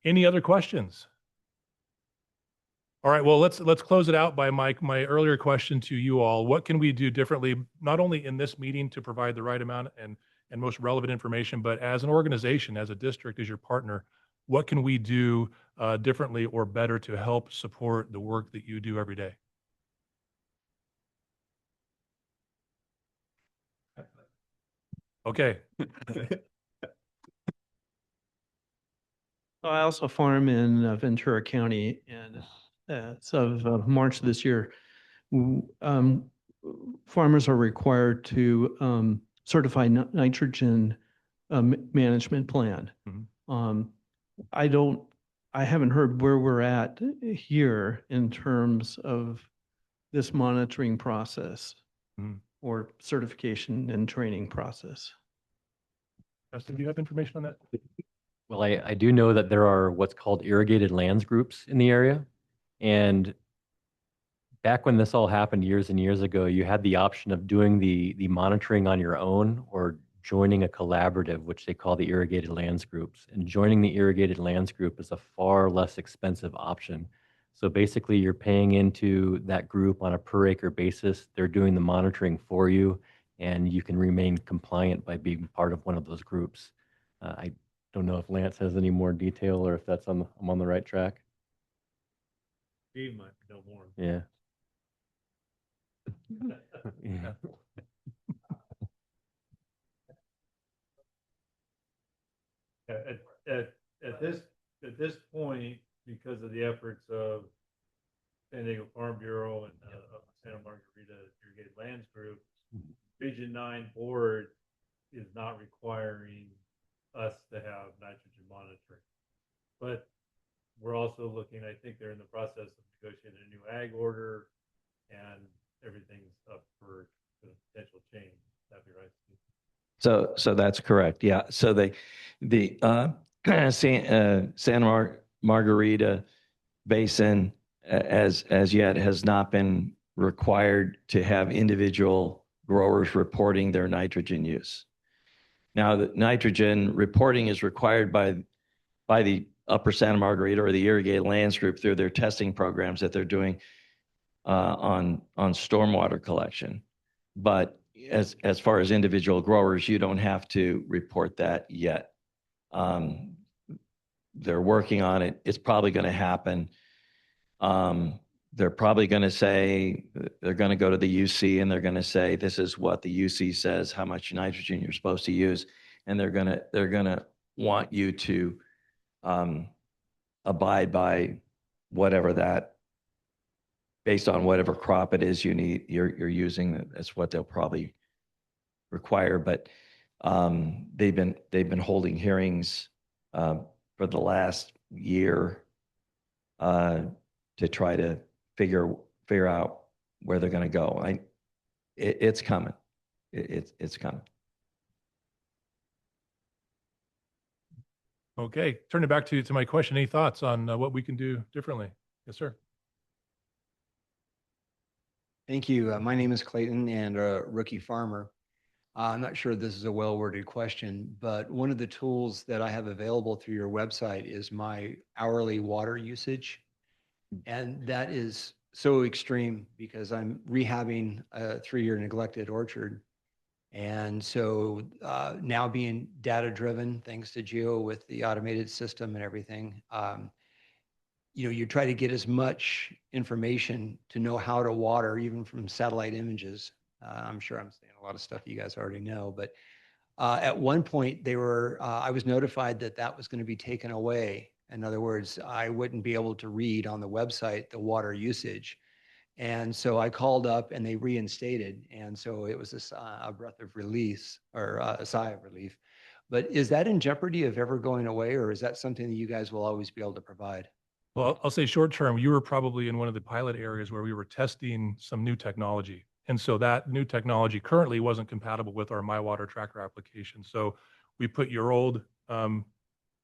Any other questions? All right, well, let's close it out by my earlier question to you all. What can we do differently, not only in this meeting to provide the right amount and most relevant information, but as an organization, as a district, as your partner, what can we do differently or better to help support the work that you do every day? Okay. I also farm in Ventura County, and so of March this year, farmers are required to certify nitrogen management plan. Mhm. I haven't heard where we're at here in terms of this monitoring process Mhm. or certification and training process. Justin, do you have information on that? Well, I do know that there are what's called irrigated lands groups in the area. And back when this all happened years and years ago, you had the option of doing the monitoring on your own or joining a collaborative, which they call the irrigated lands groups. And joining the irrigated lands group is a far less expensive option. So basically, you're paying into that group on a per acre basis. They're doing the monitoring for you, and you can remain compliant by being part of one of those groups. I don't know if Lance has any more detail or if that's I'm on the right track. Steve might know more. Yeah. Yeah. At this point, because of the efforts of San Diego Farm Bureau and Santa Margarita Irrigated Lands Group, Region 9 board is not requiring us to have nitrogen monitoring. But we're also looking, I think they're in the process of negotiating a new ag order, and everything's up for potential change. That'd be right, Steve? So that's correct. Yeah. So the Santa Margarita Basin as yet has not been required to have individual growers reporting their nitrogen use. Now, the nitrogen reporting is required by the Upper Santa Margarita or the Irrigated Lands Group through their testing programs that they're doing on stormwater collection. But as far as individual growers, you don't have to report that yet. They're working on it. It's probably going to happen. They're probably going to say, they're going to go to the UC and they're going to say, this is what the UC says, how much nitrogen you're supposed to use. And they're going to want you to abide by whatever that, based on whatever crop it is you're using. That's what they'll probably require. But they've been holding hearings for the last year to try to figure out where they're going to go. It's coming. It's coming. Okay, turn it back to my question. Any thoughts on what we can do differently? Yes, sir. Thank you. My name is Clayton and a rookie farmer. I'm not sure this is a well-worded question, but one of the tools that I have available through your website is my hourly water usage. And that is so extreme because I'm rehabbing a 3-year neglected orchard. And so now being data-driven, thanks to Geo with the automated system and everything, you try to get as much information to know how to water, even from satellite images. I'm sure I'm saying a lot of stuff you guys already know, but at one point I was notified that was going to be taken away. In other words, I wouldn't be able to read on the website the water usage. And so I called up and they reinstated. And so it was a breath of release or a sigh of relief. But is that in jeopardy of ever going away, or is that something that you guys will always be able to provide? Well, I'll say short term, you were probably in one of the pilot areas where we were testing some new technology. And so that new technology currently wasn't compatible with our My Water Tracker application. So we put your old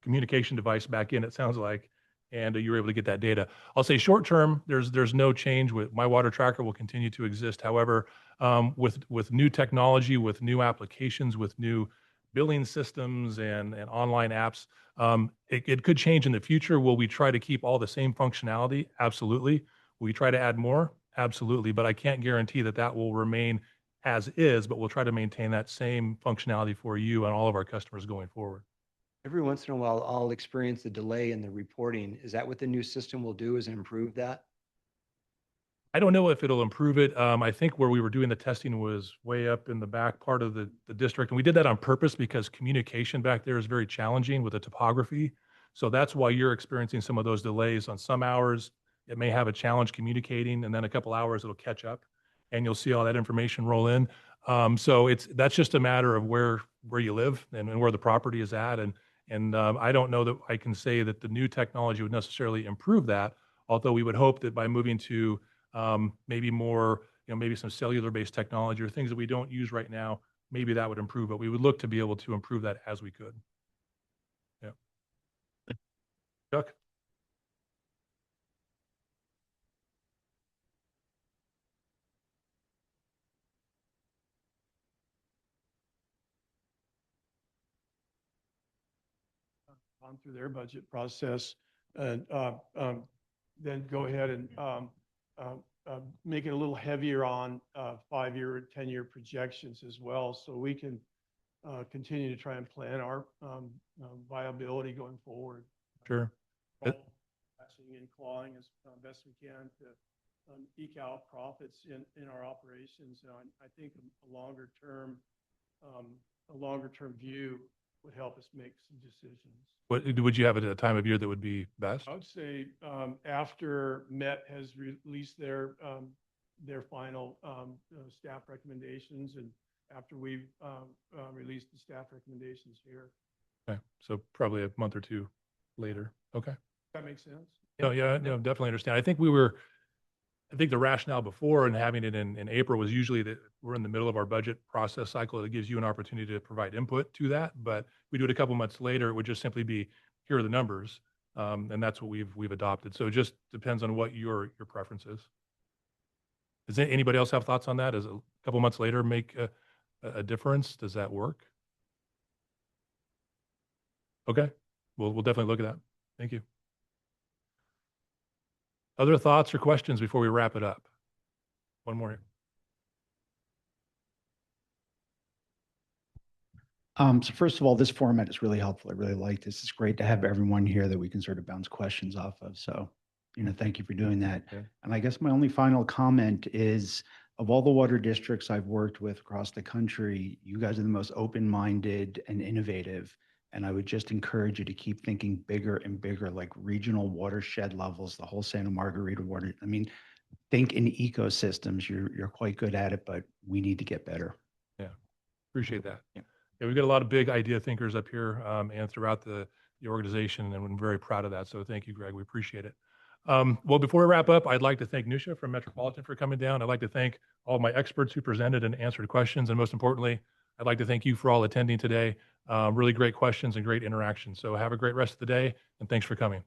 communication device back in, it sounds like, and you were able to get that data. I'll say short term, there's no change. With My Water Tracker will continue to exist. However, with new technology, with new applications, with new billing systems and online apps, it could change in the future. Will we try to keep all the same functionality? Absolutely. Will we try to add more? Absolutely. But I can't guarantee that that will remain as is, but we'll try to maintain that same functionality for you and all of our customers going forward. Every once in a while, I'll experience a delay in the reporting. Is that what the new system will do, is improve that? I don't know if it'll improve it. I think where we were doing the testing was way up in the back part of the district. And we did that on purpose because communication back there is very challenging with the topography. So that's why you're experiencing some of those delays. On some hours, it may have a challenge communicating, and then a couple hours it'll catch up and you'll see all that information roll in. So that's just a matter of where you live and where the property is at. And I don't know that I can say that the new technology would necessarily improve that, although we would hope that by moving to maybe more, maybe some cellular-based technology or things that we don't use right now, maybe that would improve, but we would look to be able to improve that as we could. Yeah. Chuck? Gone through their budget process and then go ahead and make it a little heavier on 5-year, 10-year projections as well, so we can continue to try and plan our viability going forward. Sure. Patching and clawing as best we can to eke out profits in our operations. I think a longer term view would help us make some decisions. What would you have at a time of year that would be best? I would say after Met has released their final staff recommendations, and after we've released the staff recommendations here. Okay, so probably a month or two later. Okay. That makes sense. Yeah, definitely understand. I think the rationale before and having it in April was usually that we're in the middle of our budget process cycle. It gives you an opportunity to provide input to that. But we do it a couple months later, it would just simply be, here are the numbers. And that's what we've adopted. So it just depends on what your preference is. Does anybody else have thoughts on that? Does a couple months later make a difference? Does that work? Okay, we'll definitely look at that. Thank you. Other thoughts or questions before we wrap it up? One more. So first of all, this format is really helpful. I really like this. It's great to have everyone here that we can sort of bounce questions off of. So, thank you for doing that. Okay. And I guess my only final comment is, of all the water districts I've worked with across the country, you guys are the most open-minded and innovative. And I would just encourage you to keep thinking bigger and bigger, like regional watershed levels, the whole Santa Margarita water. I mean, think in ecosystems. You're quite good at it, but we need to get better. Yeah, appreciate that. Yeah, we've got a lot of big idea thinkers up here and throughout the organization, and I'm very proud of that. So thank you, Greg. We appreciate it. Well, before we wrap up, I'd like to thank Nusha from Metropolitan for coming down. I'd like to thank all of my experts who presented and answered questions. And most importantly, I'd like to thank you for all attending today. Really great questions and great interaction. So have a great rest of the day, and thanks for coming.